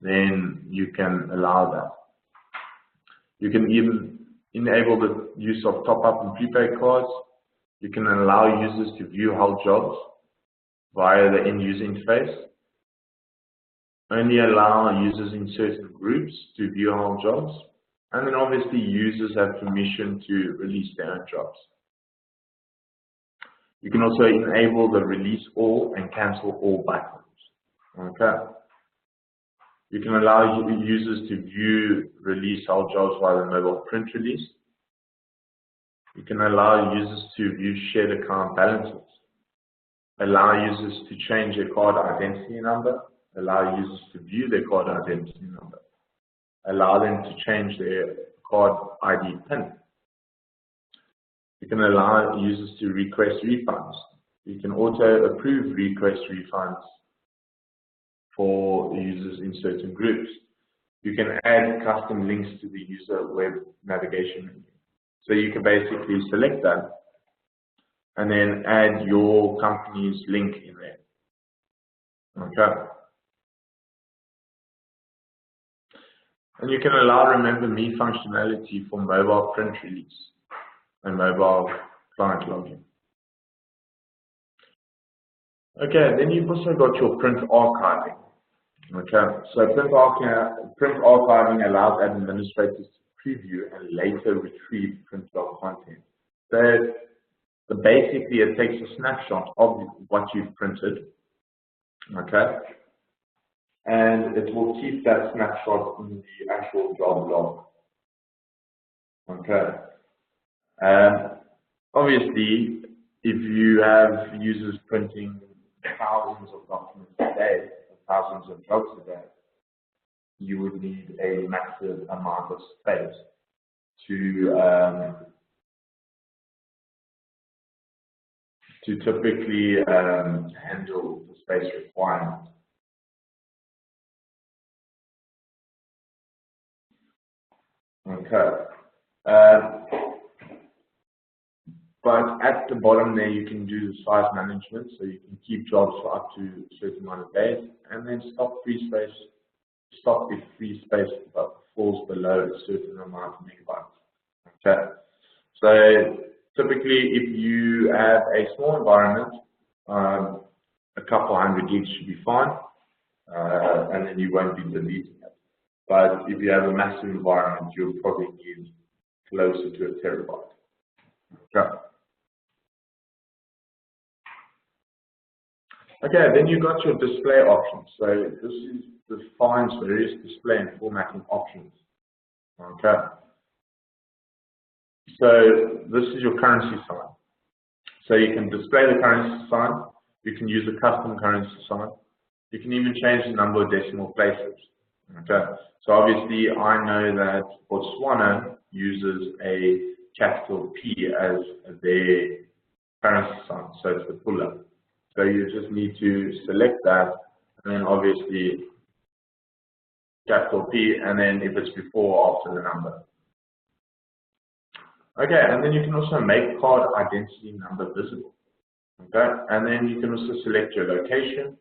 then you can allow that. You can even enable the use of top-up and prepaid cards. You can allow users to view whole jobs via the end-user interface. Only allow users in certain groups to view whole jobs. And then obviously users have permission to release their own jobs. You can also enable the release all and cancel all buttons. Okay. You can allow users to view release all jobs via the mobile print release. You can allow users to view shared account balances. Allow users to change their card identity number. Allow users to view their card identity number. Allow them to change their card ID PIN. You can allow users to request refunds. You can auto approve request refunds for users in certain groups. You can add custom links to the user web navigation menu. So you can basically select that and then add your company's link in there. Okay. And you can allow Remember Me functionality for mobile print release and mobile client login. Okay, then you've also got your print archiving. Okay, so print archiving allows administrators to preview and later retrieve print log content. So basically it takes a snapshot of what you've printed, okay, and it will keep that snapshot in the actual job log. Okay. Obviously, if you have users printing thousands of documents a day, thousands of jobs a day, you would need a massive amount of space to typically handle the space requirement. Okay. But at the bottom there, you can do the size management, so you can keep jobs for up to a certain amount of days, and then stop if free space falls below a certain amount of megabytes. Okay. So typically, if you have a small environment, a couple hundred gigs should be fine, and then you won't be deleting it. But if you have a massive environment, you'll probably need closer to a terabyte. Okay. Okay, then you've got your display options. So this defines various display and formatting options. Okay. So this is your currency sign. So you can display the currency sign. You can use a custom currency sign. You can even change the number of decimal places. Okay. So obviously, I know that Botswana uses a capital P as their currency sign. So it's the puller. So you just need to select that, and then obviously capital P, and then if it's before or after the number. Okay, and then you can also make card identity number visible. Okay, and then you can also select your location,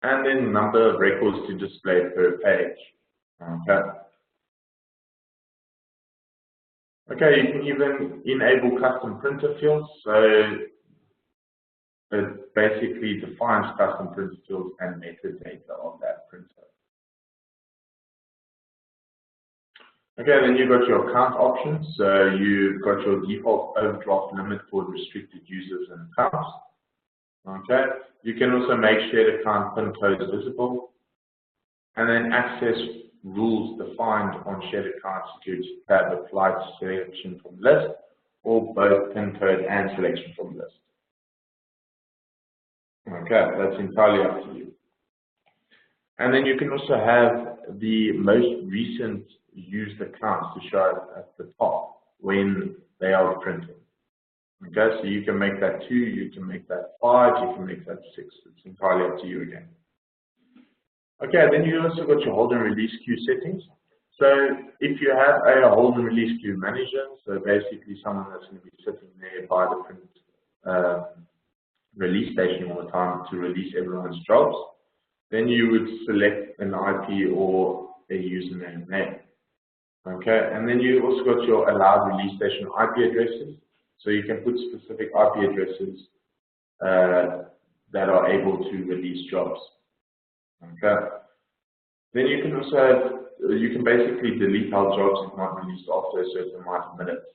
and then number of records to display per page. Okay. Okay, you can even enable custom printer fields. So it basically defines custom printer fields and metadata of that printer. Okay, then you've got your account options. So you've got your default overdraft limit for restricted users and accounts. Okay, you can also make shared account PIN codes visible, and then access rules defined on shared account security tab apply to selection from list, or both PIN code and selection from list. Okay, that's entirely up to you. And then you can also have the most recent used accounts to show at the top when they are printing. Okay, so you can make that 2, you can make that 5, you can make that 6. It's entirely up to you again. Okay, then you also got your hold and release queue settings. So if you have a hold and release queue manager, so basically someone that's going to be sitting there by the print release station all the time to release everyone's jobs, then you would select an IP or a username name. Okay, and then you also got your allowed release station IP addresses, so you can put specific IP addresses that are able to release jobs. Okay, then you can also you can basically delete all jobs if not released after a certain amount of minutes.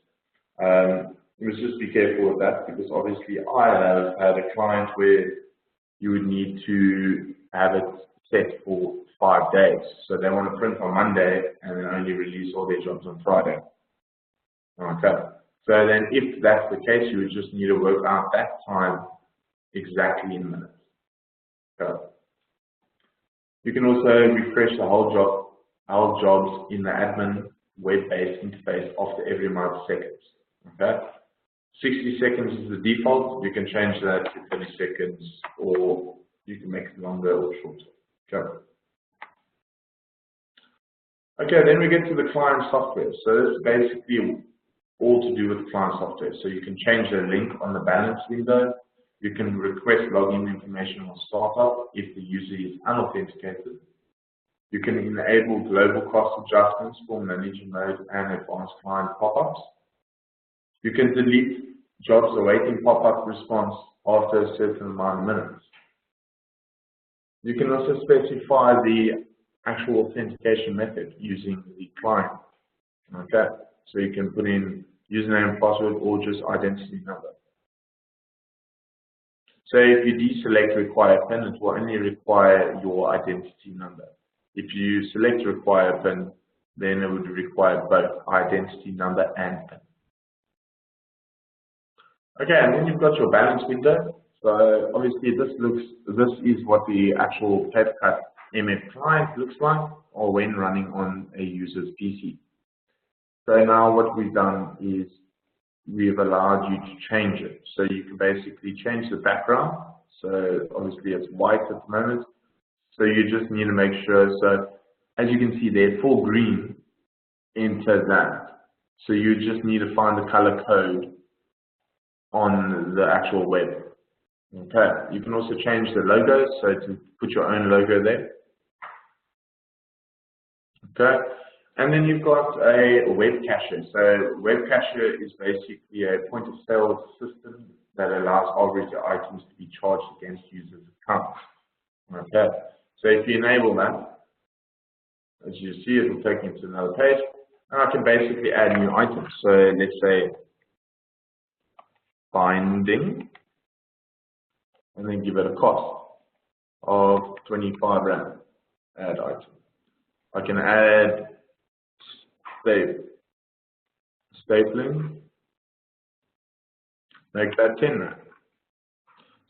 Let's just be careful with that, because obviously I have had a client where you would need to have it set for 5 days. So they want to print on Monday and then only release all their jobs on Friday. Okay. So then if that's the case, you would just need to work out that time exactly in minutes. Okay. You can also refresh the whole jobs in the admin web-based interface after every amount of seconds. Okay. 60 seconds is the default. You can change that to 30 seconds, or you can make it longer or shorter. Okay. Okay, then we get to the client software. So this is basically all to do with client software. So you can change the link on the balance window. You can request login information on startup if the user is unauthenticated. You can enable global cost adjustments for manager mode and advanced client pop-ups. You can delete jobs awaiting pop-up response after a certain amount of minutes. You can also specify the actual authentication method using the client. Okay, so you can put in username, password, or just identity number. So if you deselect require PIN, it will only require your identity number. If you select require PIN, then it would require both identity number and PIN. Okay, and then you've got your balance window. So obviously this is what the actual Papercut MF client looks like, or when running on a user's PC. So now what we've done is we've allowed you to change it. So you can basically change the background. So obviously it's white at the moment. So you just need to make sure, so as you can see there, for green, enter that. So you just need to find the color code on the actual web. Okay, you can also change the logo, so to put your own logo there. Okay, and then you've got a web cacher. So web cacher is basically a point of sale system that allows arbitrary items to be charged against users' accounts. Okay, so if you enable that, as you see, it will take me to another page, and I can basically add new items. So let's say binding, and then give it a cost of 25 Rand. Add item. I can add stapling, make that 10 Rand.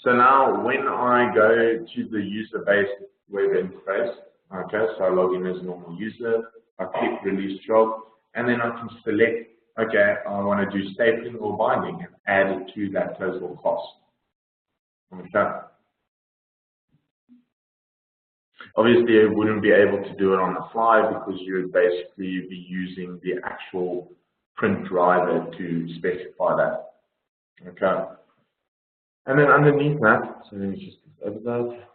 So now when I go to the user-based web interface, okay, so I log in as a normal user, I click release job, and then I can select, okay, I want to do stapling or binding and add it to that total cost. Okay. Obviously, I wouldn't be able to do it on the fly because you would basically be using the actual print driver to specify that. Okay. And then underneath that, so let me just over that.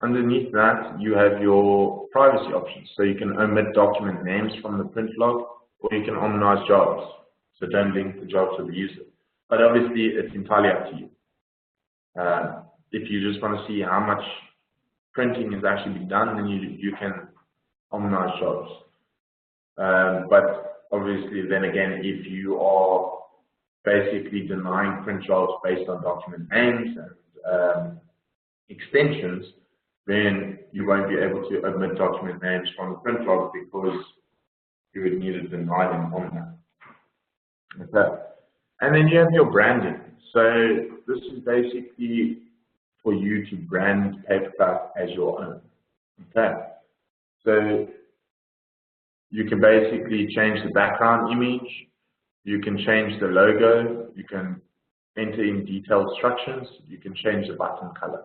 Underneath that, you have your privacy options. So you can omit document names from the print log, or you can omnize jobs. So don't link the job to the user. But obviously, it's entirely up to you. If you just want to see how much printing is actually being done, then you can omnize jobs. But obviously, then again, if you are basically denying print jobs based on document names and extensions, then you won't be able to omit document names from the print log because you would need to deny them on that. Okay. And then you have your branding. So this is basically for you to brand Papercut as your own. Okay. So you can basically change the background image, you can change the logo, you can enter in detailed instructions, you can change the button color.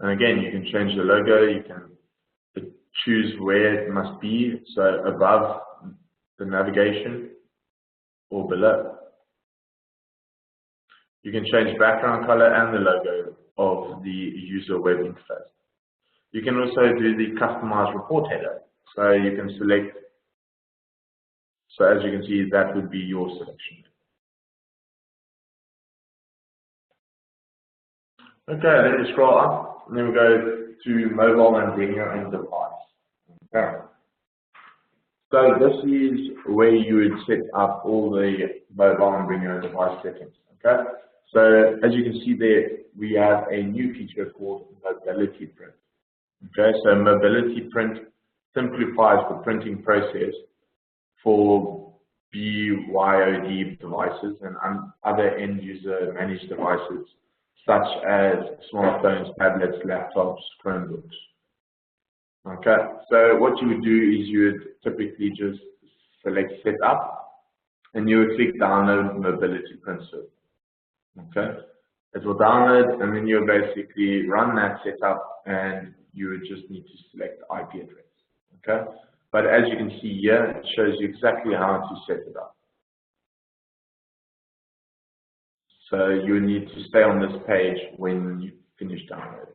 And again, you can change the logo, you can choose where it must be, so above the navigation or below. You can change background color and the logo of the user web interface. You can also do the customized report header. So you can select, so as you can see, that would be your selection. Okay, then we scroll up, and then we go to mobile and bring your own device. Okay. So this is where you would set up all the mobile and bring your own device settings. Okay. So as you can see there, we have a new feature called mobility print. Okay, so mobility print simplifies the printing process for BYOD devices and other end user managed devices such as smartphones, tablets, laptops, Chromebooks. Okay, so what you would do is you would typically just select setup and you would click download mobility print server. Okay, it will download and then you'll basically run that setup and you would just need to select the IP address. Okay, but as you can see here, it shows you exactly how to set it up. So you need to stay on this page when you finish downloading.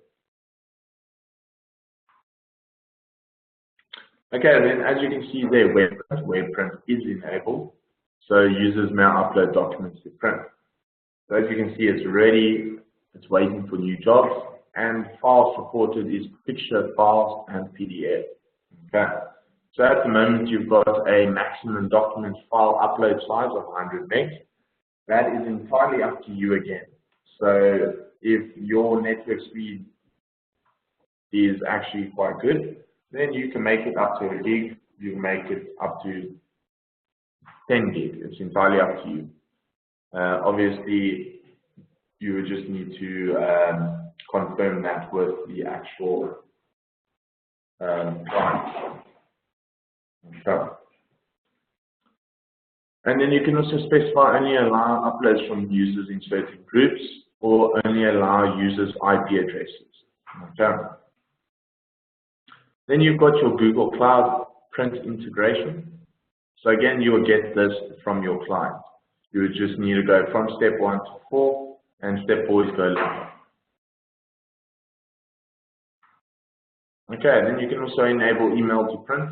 Okay, then as you can see there, web print is enabled, so users now upload documents to print. So as you can see, it's ready, it's waiting for new jobs, and files supported is picture files and PDF. Okay, so at the moment you've got a maximum document file upload size of 100 megs. That is entirely up to you again. So if your network speed is actually quite good, then you can make it up to a gig, you make it up to 10 gig. It's entirely up to you. Obviously, you would just need to confirm that with the actual client. Okay. And then you can also specify only allow uploads from users in certain groups or only allow users' IP addresses. Okay. Then you've got your Google Cloud print integration. So again, you will get this from your client. You would just need to go from step 1 to 4, and step 4 is go live. Okay, then you can also enable email to print.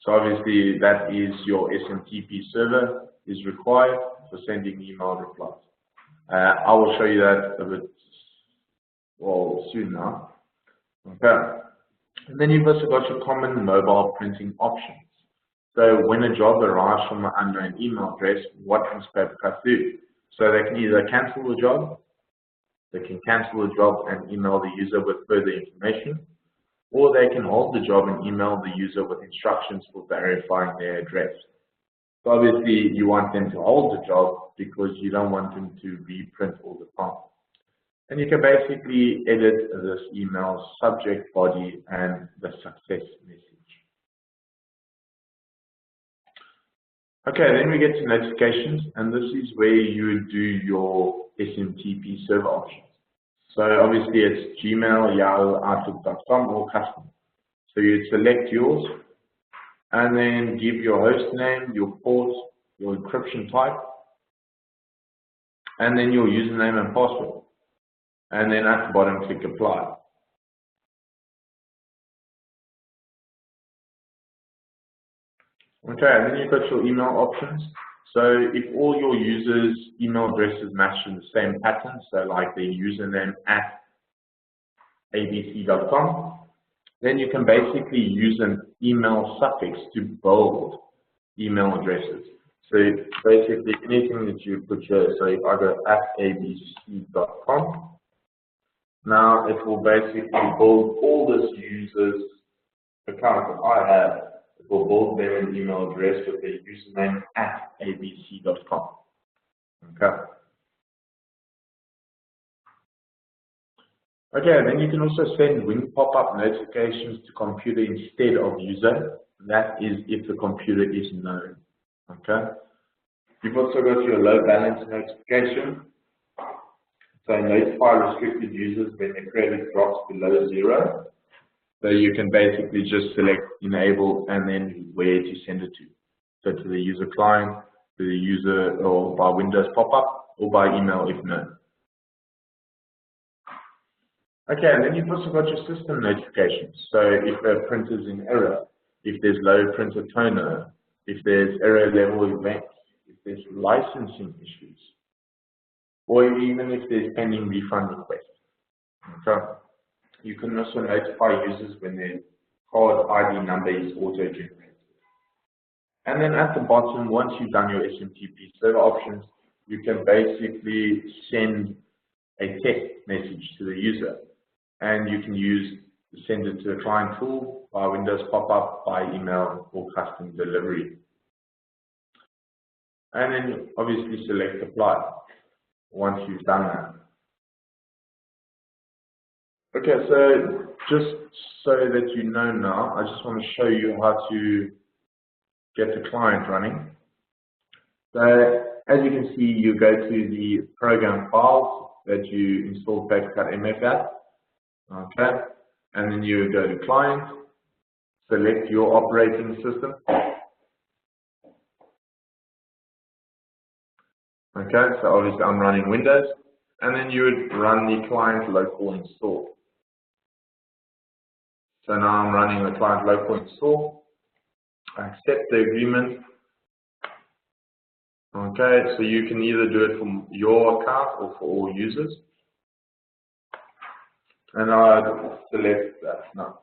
So obviously that is your SMTP server is required for sending email replies. I will show you that a bit soon now. Okay. And then you've also got your common mobile printing options. So when a job arrives from an unknown email address, what can Papercut do? So they can either cancel the job, they can cancel the job and email the user with further information, or they can hold the job and email the user with instructions for verifying their address. So obviously you want them to hold the job because you don't want them to reprint all the time. And you can basically edit this email subject, body, and the success message. Okay, then we get to notifications, and this is where you would do your SMTP server options. So obviously it's Gmail, Yahoo, Outlook.com, or custom. So you select yours, and then give your host name, your port, your encryption type, and then your username and password. And then at the bottom, click apply. Okay, and then you've got your email options. So if all your users' email addresses match in the same pattern, so like their username at abc.com, then you can basically use an email suffix to bold email addresses. So basically anything that you put here, so if I go at abc.com, now it will basically bold all this user's account that I have. It will bold their email address with their username at abc.com. Okay. Okay, then you can also send Win pop-up notifications to computer instead of user. That is if the computer is known. Okay. You've also got your low balance notification. So notify restricted users when their credit drops below 0. So you can basically just select enable and then where to send it to. So to the user client, to the user, or by Windows pop-up, or by email if known. Okay, and then you've also got your system notifications. So if a printer's in error, if there's low printer toner, if there's error level events, if there's licensing issues, or even if there's pending refund requests. Okay. You can also notify users when their card ID number is auto-generated. And then at the bottom, once you've done your SMTP server options, you can basically send a text message to the user. And you can send it to the client tool by Windows pop-up, by email, or custom delivery. And then obviously select apply once you've done that. Okay, so just so that you know now, I just want to show you how to get the client running. So as you can see, you go to the program files that you installed Papercut MF at. Okay, and then you go to client, select your operating system. Okay, so obviously I'm running Windows, and then you would run the client local install. So now I'm running the client local install. I accept the agreement. Okay, so you can either do it from your account or for all users. And I'll select that now.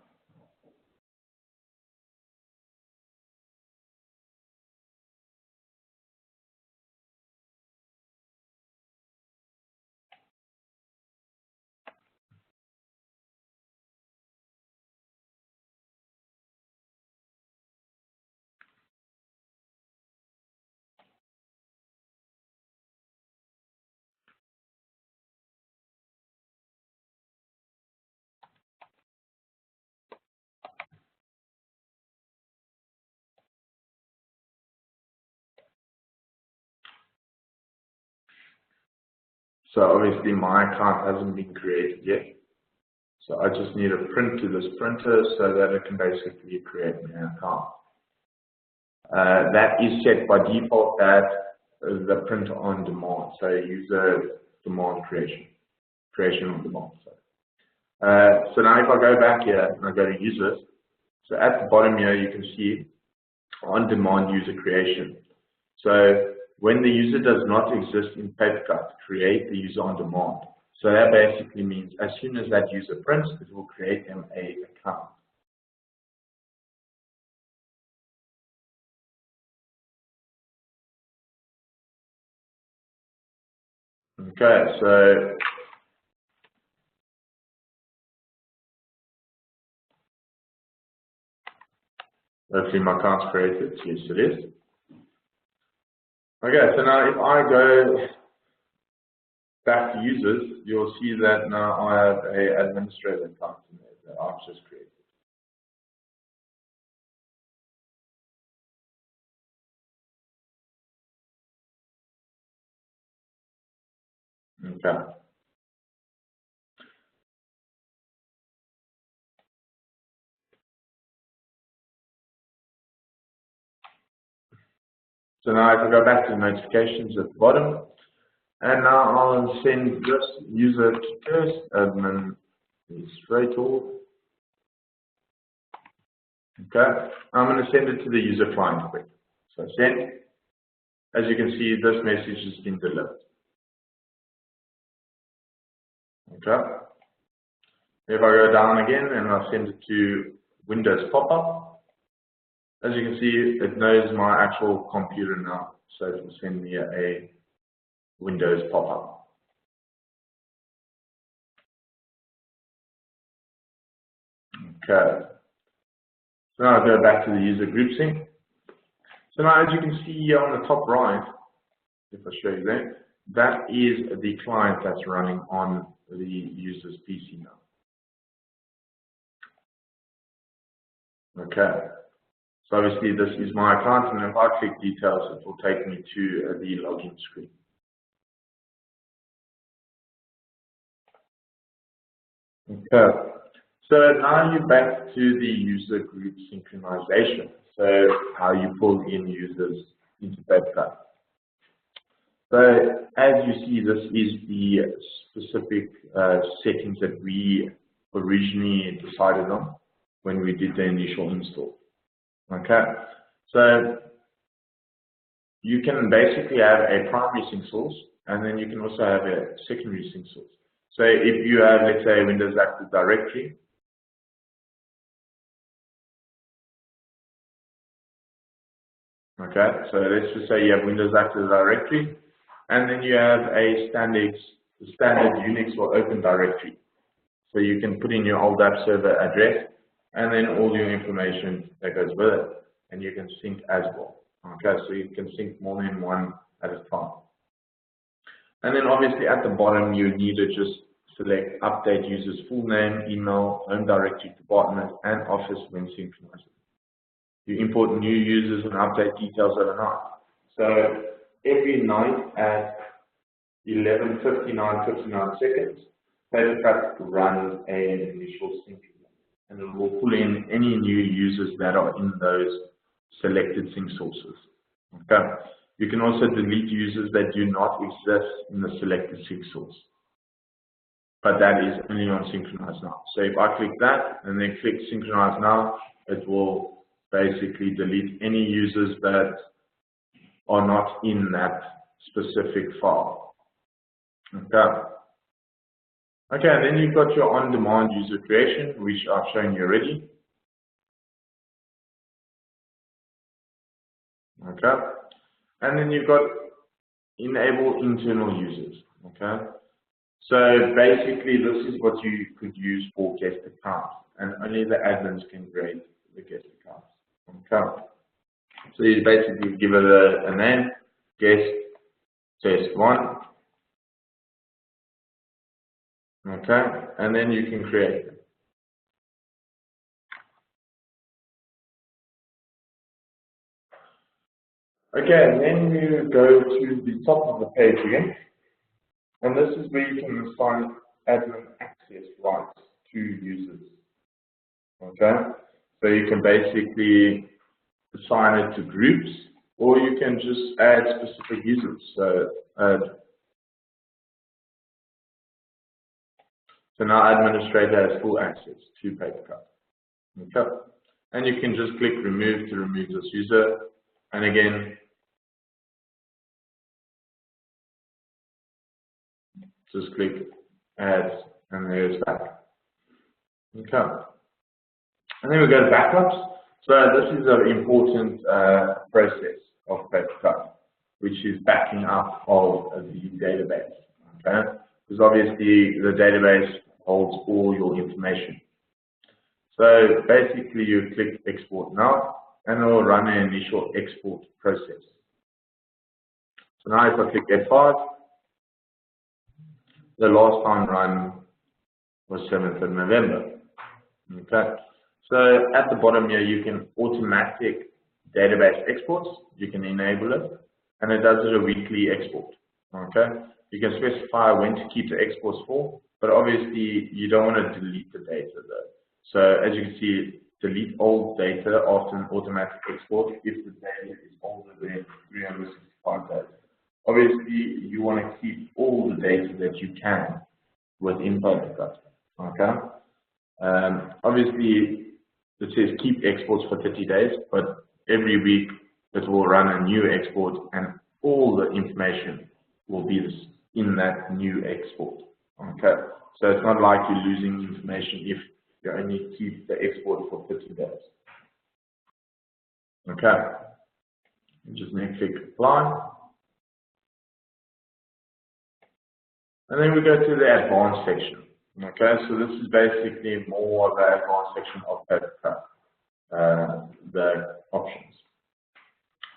So obviously my account hasn't been created yet. So I just need a print to this printer so that it can basically create me an account. That is set by default at the print on demand. So user demand creation on demand. So now if I go back here and I go to users, so at the bottom here you can see on demand user creation. So when the user does not exist in Papercut, create the user on demand. So that basically means as soon as that user prints, it will create them an account. Okay, so hopefully my account's created. Yes, it is. Okay, so now if I go back to users, you'll see that now I have an administrator account in there that I've just created. Okay. So now if I go back to the notifications at the bottom, and now I'll send this user to first admin administrator. Okay, I'm going to send it to the user client quick. So send. As you can see, this message has been delivered. Okay. If I go down again and I'll send it to Windows pop-up, as you can see, it knows my actual computer now, so it will send me a Windows pop-up. Okay. So now I'll go back to the user group sync. So now, as you can see here on the top right, if I show you that is the client that's running on the user's PC now. Okay. So obviously this is my account, and if I click details, it will take me to the login screen. Okay. So now you're back to the user group synchronization. So how you pull in users into Papercut. So as you see, this is the specific settings that we originally decided on when we did the initial install. Okay. So you can basically have a primary sync source, and then you can also have a secondary sync source. So if you have, let's say, a Windows Active Directory, okay, so let's just say you have Windows Active Directory, and then you have a standard Unix or Open Directory. So you can put in your old app server address, and then all your information that goes with it, and you can sync as well. Okay, so you can sync more than one at a time. And then obviously at the bottom, you need to just select update user's full name, email, home directory, department, and office when synchronizing. You import new users and update details overnight. So every night at 11:59:59 seconds, Papercut runs an initial sync, and it will pull in any new users that are in those selected sync sources. Okay. You can also delete users that do not exist in the selected sync source, but that is only on Synchronize Now. So if I click that and then click Synchronize Now, it will basically delete any users that are not in that specific file. Okay. Okay, and then you've got your on-demand user creation, which I've shown you already. Okay. And then you've got enable internal users. Okay. So basically, this is what you could use for guest accounts, and only the admins can create the guest accounts. Okay. So you basically give it a name, guest test 1. Okay, and then you can create them. Okay, and then you go to the top of the page again. And this is where you can assign admin access rights to users. Okay, so you can basically assign it to groups, or you can just add specific users. So now administrator has full access to Papercut. Okay, and you can just click remove to remove this user, and again, just click add, and there's back. Okay, and then we go to backups. So this is an important process of Papercut, which is backing up of the database. Okay, because obviously the database holds all your information. So basically, you click export now, and it will run an initial export process. So now if I click F5, the last time run was 7th of November. Okay. So at the bottom here, you can automatic database exports. You can enable it, and it does it a weekly export. Okay. You can specify when to keep the exports for, but obviously you don't want to delete the data though. So as you can see, delete old data after an automatic export if the data is older than 365 days. Obviously, you want to keep all the data that you can within Papercut. Okay. Obviously, it says keep exports for 30 days, but every week it will run a new export, and all the information will be in that new export. Okay. So it's not like you're losing information if you only keep the export for 30 days. Okay. Just then click apply. And then we go to the advanced section. Okay, so this is basically more of the advanced section of Papercut, the options.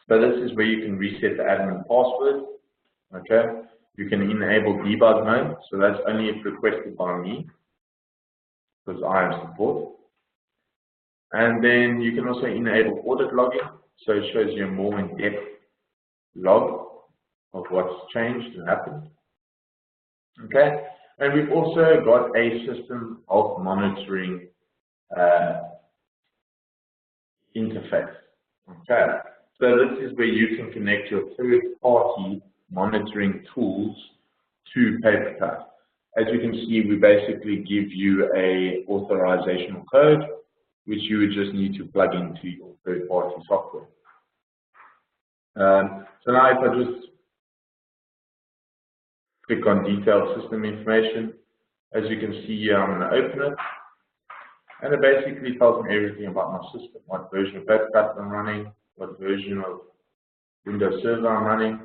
So this is where you can reset the admin password. Okay, you can enable debug mode, so that's only if requested by me, because I have support. And then you can also enable audit logging, so it shows you a more in-depth log of what's changed and happened. Okay, and we've also got a system of monitoring interface. Okay, so this is where you can connect your third-party monitoring tools to Papercut. As you can see, we basically give you a authorizational code, which you would just need to plug into your third-party software. So now if I just click on detailed system information, as you can see here, I'm going to open it, and it basically tells me everything about my system, what version of Papercut I'm running, what version of Windows Server I'm running,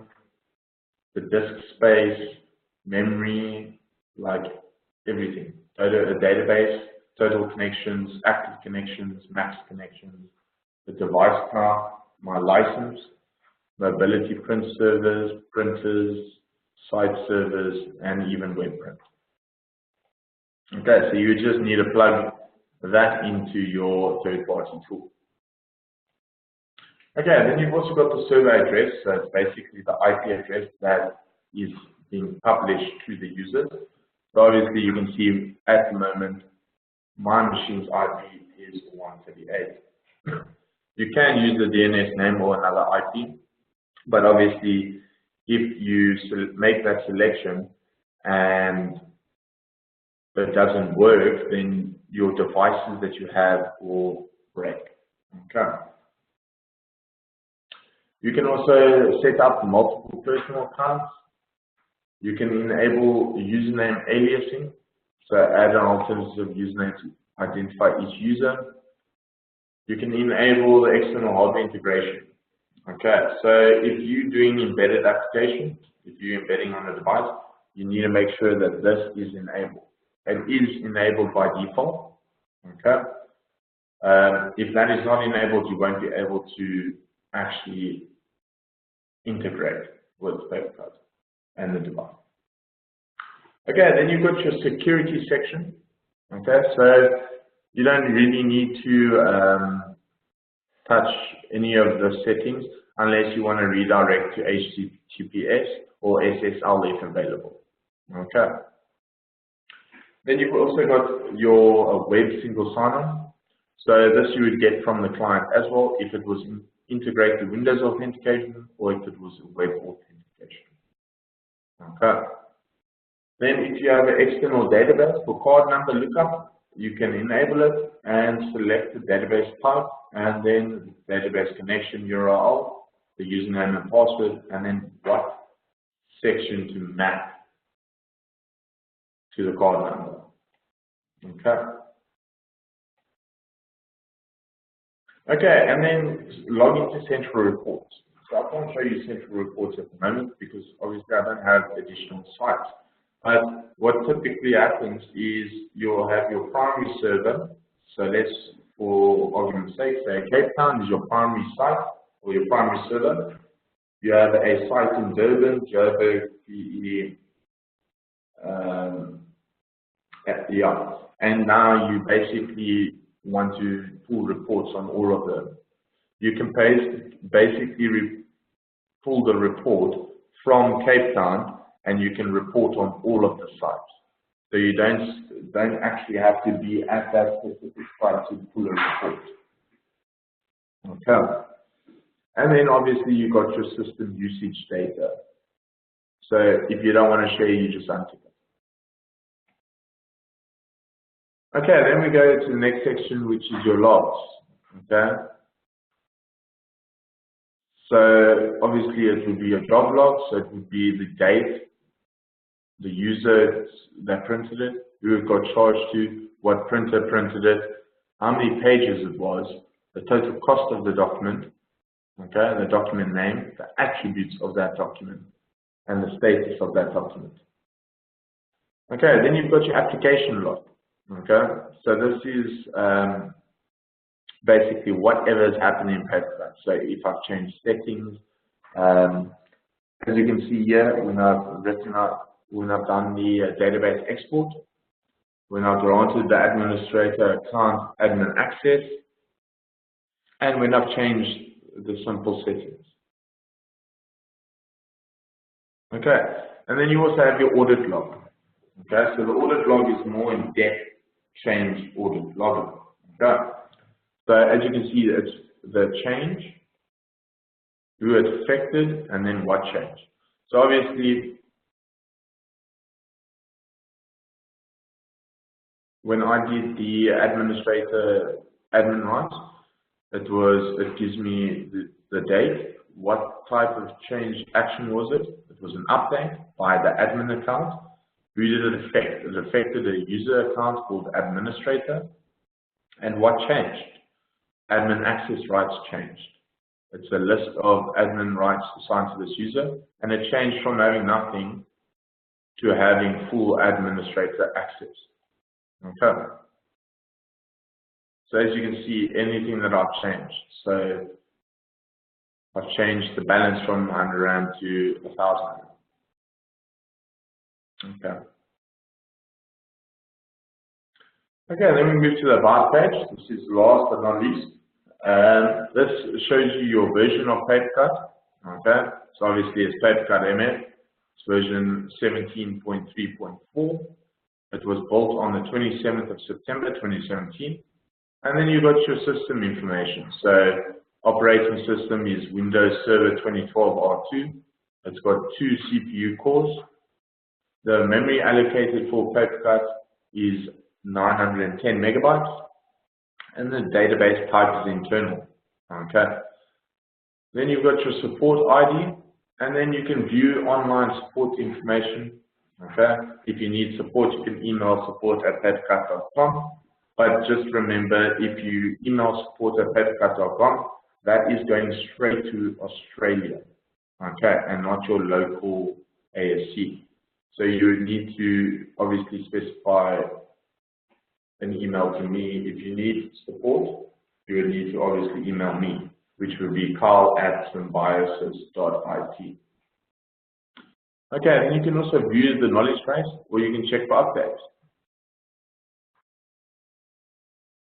the disk space, memory, like everything, database, total connections, active connections, max connections, the device type, my license, mobility print servers, printers, site servers, and even web print. Okay, so you just need to plug that into your third-party tool. Okay, then you've also got the server address, so it's basically the IP address that is being published to the users. So obviously you can see at the moment, my machine's IP is 138. You can use the DNS name or another IP, but obviously if you make that selection and it doesn't work, then your devices that you have will break. Okay. You can also set up multiple personal accounts. You can enable username aliasing, so add an alternative username to identify each user. You can enable the external hardware integration. Okay, so if you're doing embedded application, if you're embedding on a device, you need to make sure that this is enabled. It is enabled by default. Okay. If that is not enabled, you won't be able to actually integrate with Papercut and the device. Okay, then you've got your security section. Okay, so you don't really need to touch any of the settings unless you want to redirect to HTTPS or SSL if available. Okay. Then you've also got your web single sign-on. So this you would get from the client as well if it was integrated Windows authentication or if it was web authentication. Okay. Then if you have an external database for card number lookup, you can enable it and select the database type and then the database connection URL, the username and password, and then what section to map to the card number. Okay. Okay, and then log into central reports. So I can't show you central reports at the moment because obviously I don't have additional sites. But what typically happens is you'll have your primary server. So let's, for argument's sake, say Cape Town is your primary site or your primary server. You have a site in Durban, Joburg, PE, yeah. And now you basically want to pull reports on all of them. You can basically pull the report from Cape Town and you can report on all of the sites. So you don't actually have to be at that specific site to pull a report. Okay. And then obviously you got your system usage data. So if you don't want to share, you just untick it. Okay, then we go to the next section, which is your logs. Okay. So obviously it would be your job log, so it would be the date, the user that printed it, who it got charged to, what printer printed it, how many pages it was, the total cost of the document, okay, the document name, the attributes of that document, and the status of that document. Okay, then you've got your application log. Okay, so this is basically whatever is happening in Papercut. So if I've changed settings, as you can see here, when I've done the database export, when I've granted the administrator account admin access, and when I've changed the simple settings. Okay, and then you also have your audit log. Okay, so the audit log is more in depth change audit log. Okay, so as you can see, it's the change, who it affected, and then what changed. So obviously, when I did the administrator admin rights, it gives me the date, what type of change action was it? It was an update by the admin account. Who did it affect? It affected a user account called administrator. And what changed? Admin access rights changed. It's a list of admin rights assigned to this user, and it changed from having nothing to having full administrator access. Okay. So as you can see, anything that I've changed. So I've changed the balance from 100 Rand to 1,000. Okay. Okay, then we move to the About page. This is last but not least. This shows you your version of Papercut. Okay, so obviously it's Papercut MF. It's version 17.3.4. It was built on the 27th of September 2017. And then you've got your system information. So operating system is Windows Server 2012 R2. It's got 2 CPU cores. The memory allocated for Papercut is 910 megabytes. And the database type is internal. Okay. Then you've got your support ID. And then you can view online support information. Okay. If you need support, you can email support@papercut.com. But just remember, if you email support@papercut.com, that is going straight to Australia, okay, and not your local ASC. So you need to obviously specify an email to me. If you need support, you would need to obviously email me, which would be carl@symbiosis.it. Okay, and you can also view the knowledge base, or you can check for updates.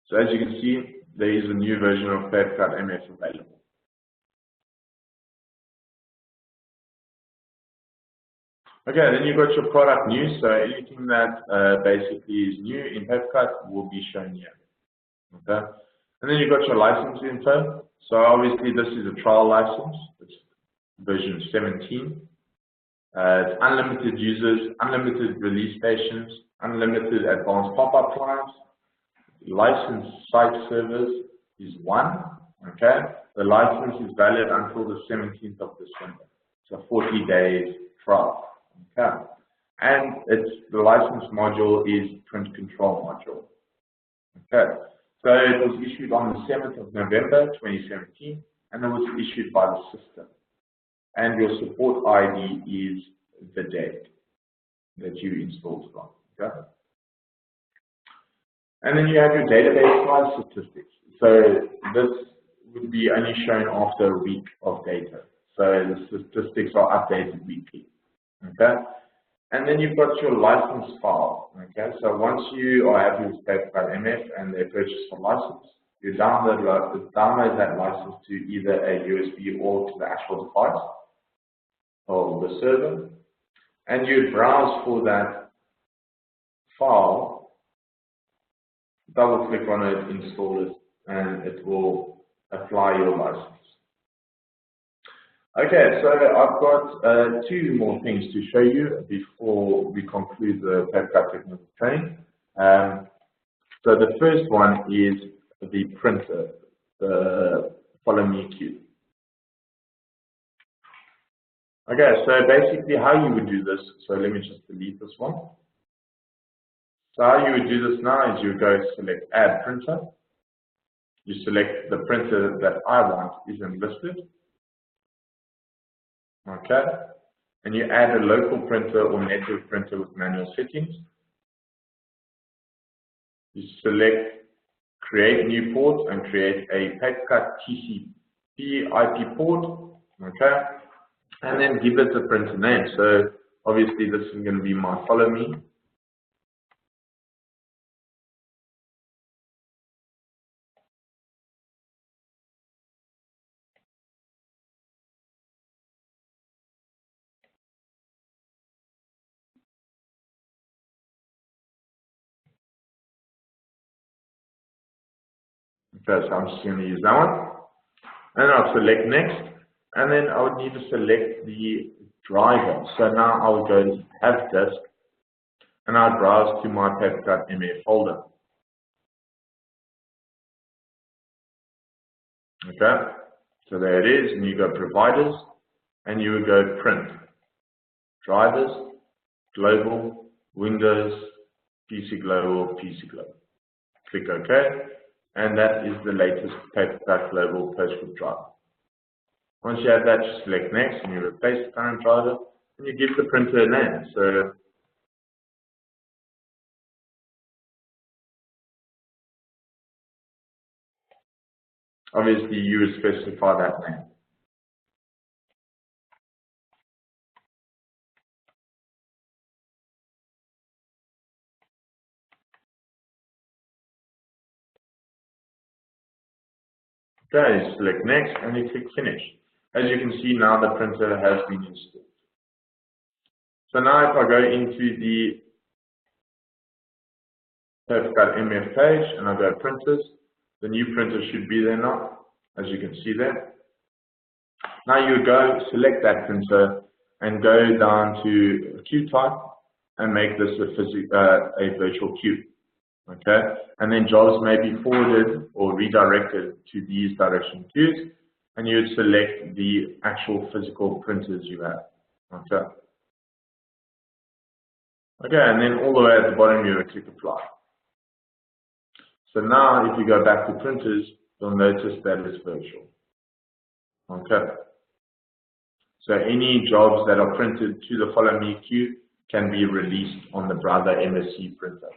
So as you can see, there is a new version of Papercut MF available. Okay, then you've got your product news. So anything that basically is new in Papercut will be shown here. Okay, and then you've got your license info. So obviously this is a trial license. It's version 17. It's unlimited users, unlimited release stations, unlimited advanced pop-up clients. Licensed site servers is 1. Okay, the license is valid until the 17th of December. So 40 days trial. Okay, and the license module is print control module. Okay, so it was issued on the 7th of November 2017, and it was issued by the system. And your support ID is the date that you installed from. Okay, and then you have your database size statistics. So this would be only shown after a week of data. So the statistics are updated weekly. Okay, and then you've got your license file. Okay, so once you are happy with Papercut MF and they purchase a license, you download that license to either a USB or to the actual device or the server, and you browse for that file, double click on it, install it, and it will apply your license. Okay, so I've got 2 more things to show you before we conclude the Papercut technical training. So the first one is the printer, the Follow Me Queue. Okay, so basically how you would do this, so let me just delete this one. So how you would do this now is you would go select Add Printer. You select the printer that I want isn't listed. Okay, and you add a local printer or network printer with manual settings. You select Create New Port and create a Papercut TCP IP port. Okay, and then give it a printer name. So obviously this is going to be my Follow Me. Okay, so I'm just going to use that one. And I'll select Next. And then I would need to select the driver. So now I will go to Have Disk. And I'll browse to my Papercut MF folder. Okay, so there it is. And you go Providers. And you would go Print. Drivers, Global, Windows, PC Global, PC Global. Click OK. And that is the latest Papercut Global PostScript driver. Once you have that, you select Next and you replace the current driver and you give the printer a name. So obviously you would specify that name. Okay, you select Next and you click Finish. As you can see now the printer has been installed. So now if I go into the Papercut MF page and I go Printers, the new printer should be there now, as you can see there. Now you go select that printer and go down to queue type and make this a virtual queue. Okay, and then jobs may be forwarded or redirected to these direction queues, and you would select the actual physical printers you have. Okay. Okay, and then all the way at the bottom you would click Apply. So now if you go back to printers, you'll notice that it's virtual. Okay. So any jobs that are printed to the Follow Me queue can be released on the Brother MSC printer.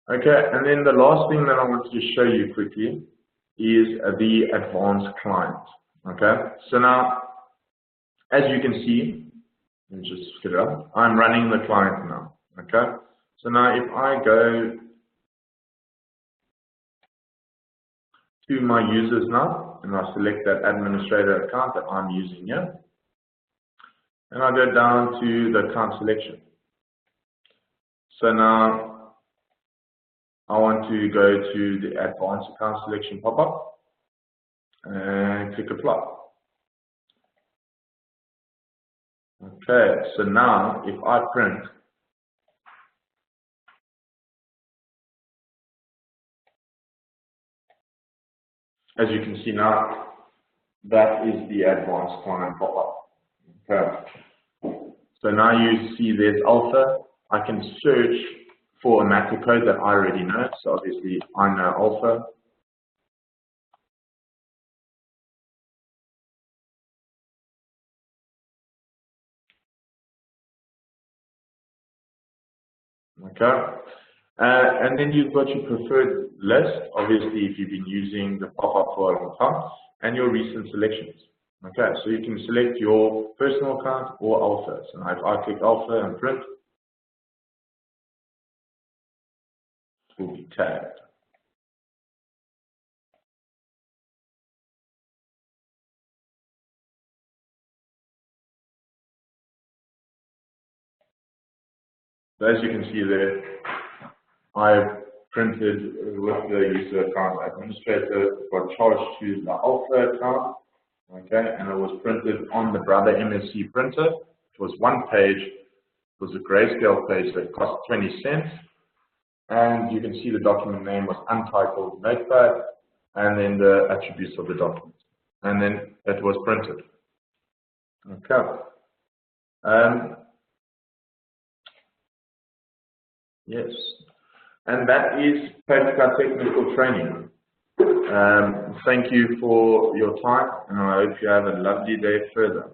Okay, and then the last thing that I wanted to show you quickly is the advanced client. Okay, so now, as you can see, let me just get it up. I'm running the client now. Okay, so now if I go to my users now, and I select that administrator account that I'm using here, and I go down to the account selection. So now I want to go to the advanced account selection pop-up and click apply. Okay, so now if I print, as you can see now, that is the advanced client pop-up. Okay. So now you see there's alpha. I can search for a matter code that I already know. So obviously I know alpha. Okay. And then you've got your preferred list, obviously if you've been using the pop-up for a long time, and your recent selections. Okay, so you can select your personal account or alpha. So now if I click alpha and print, it will be tagged. So as you can see there, I've printed with the user account administrator, got charged to the alpha account, okay, and it was printed on the Brother MSC printer. It was one page, it was a grayscale page that cost 20 cents, and you can see the document name was untitled notepad, and then the attributes of the document, and then it was printed. Okay. Yes. And that is Papercut technical training. Thank you for your time, and I hope you have a lovely day further.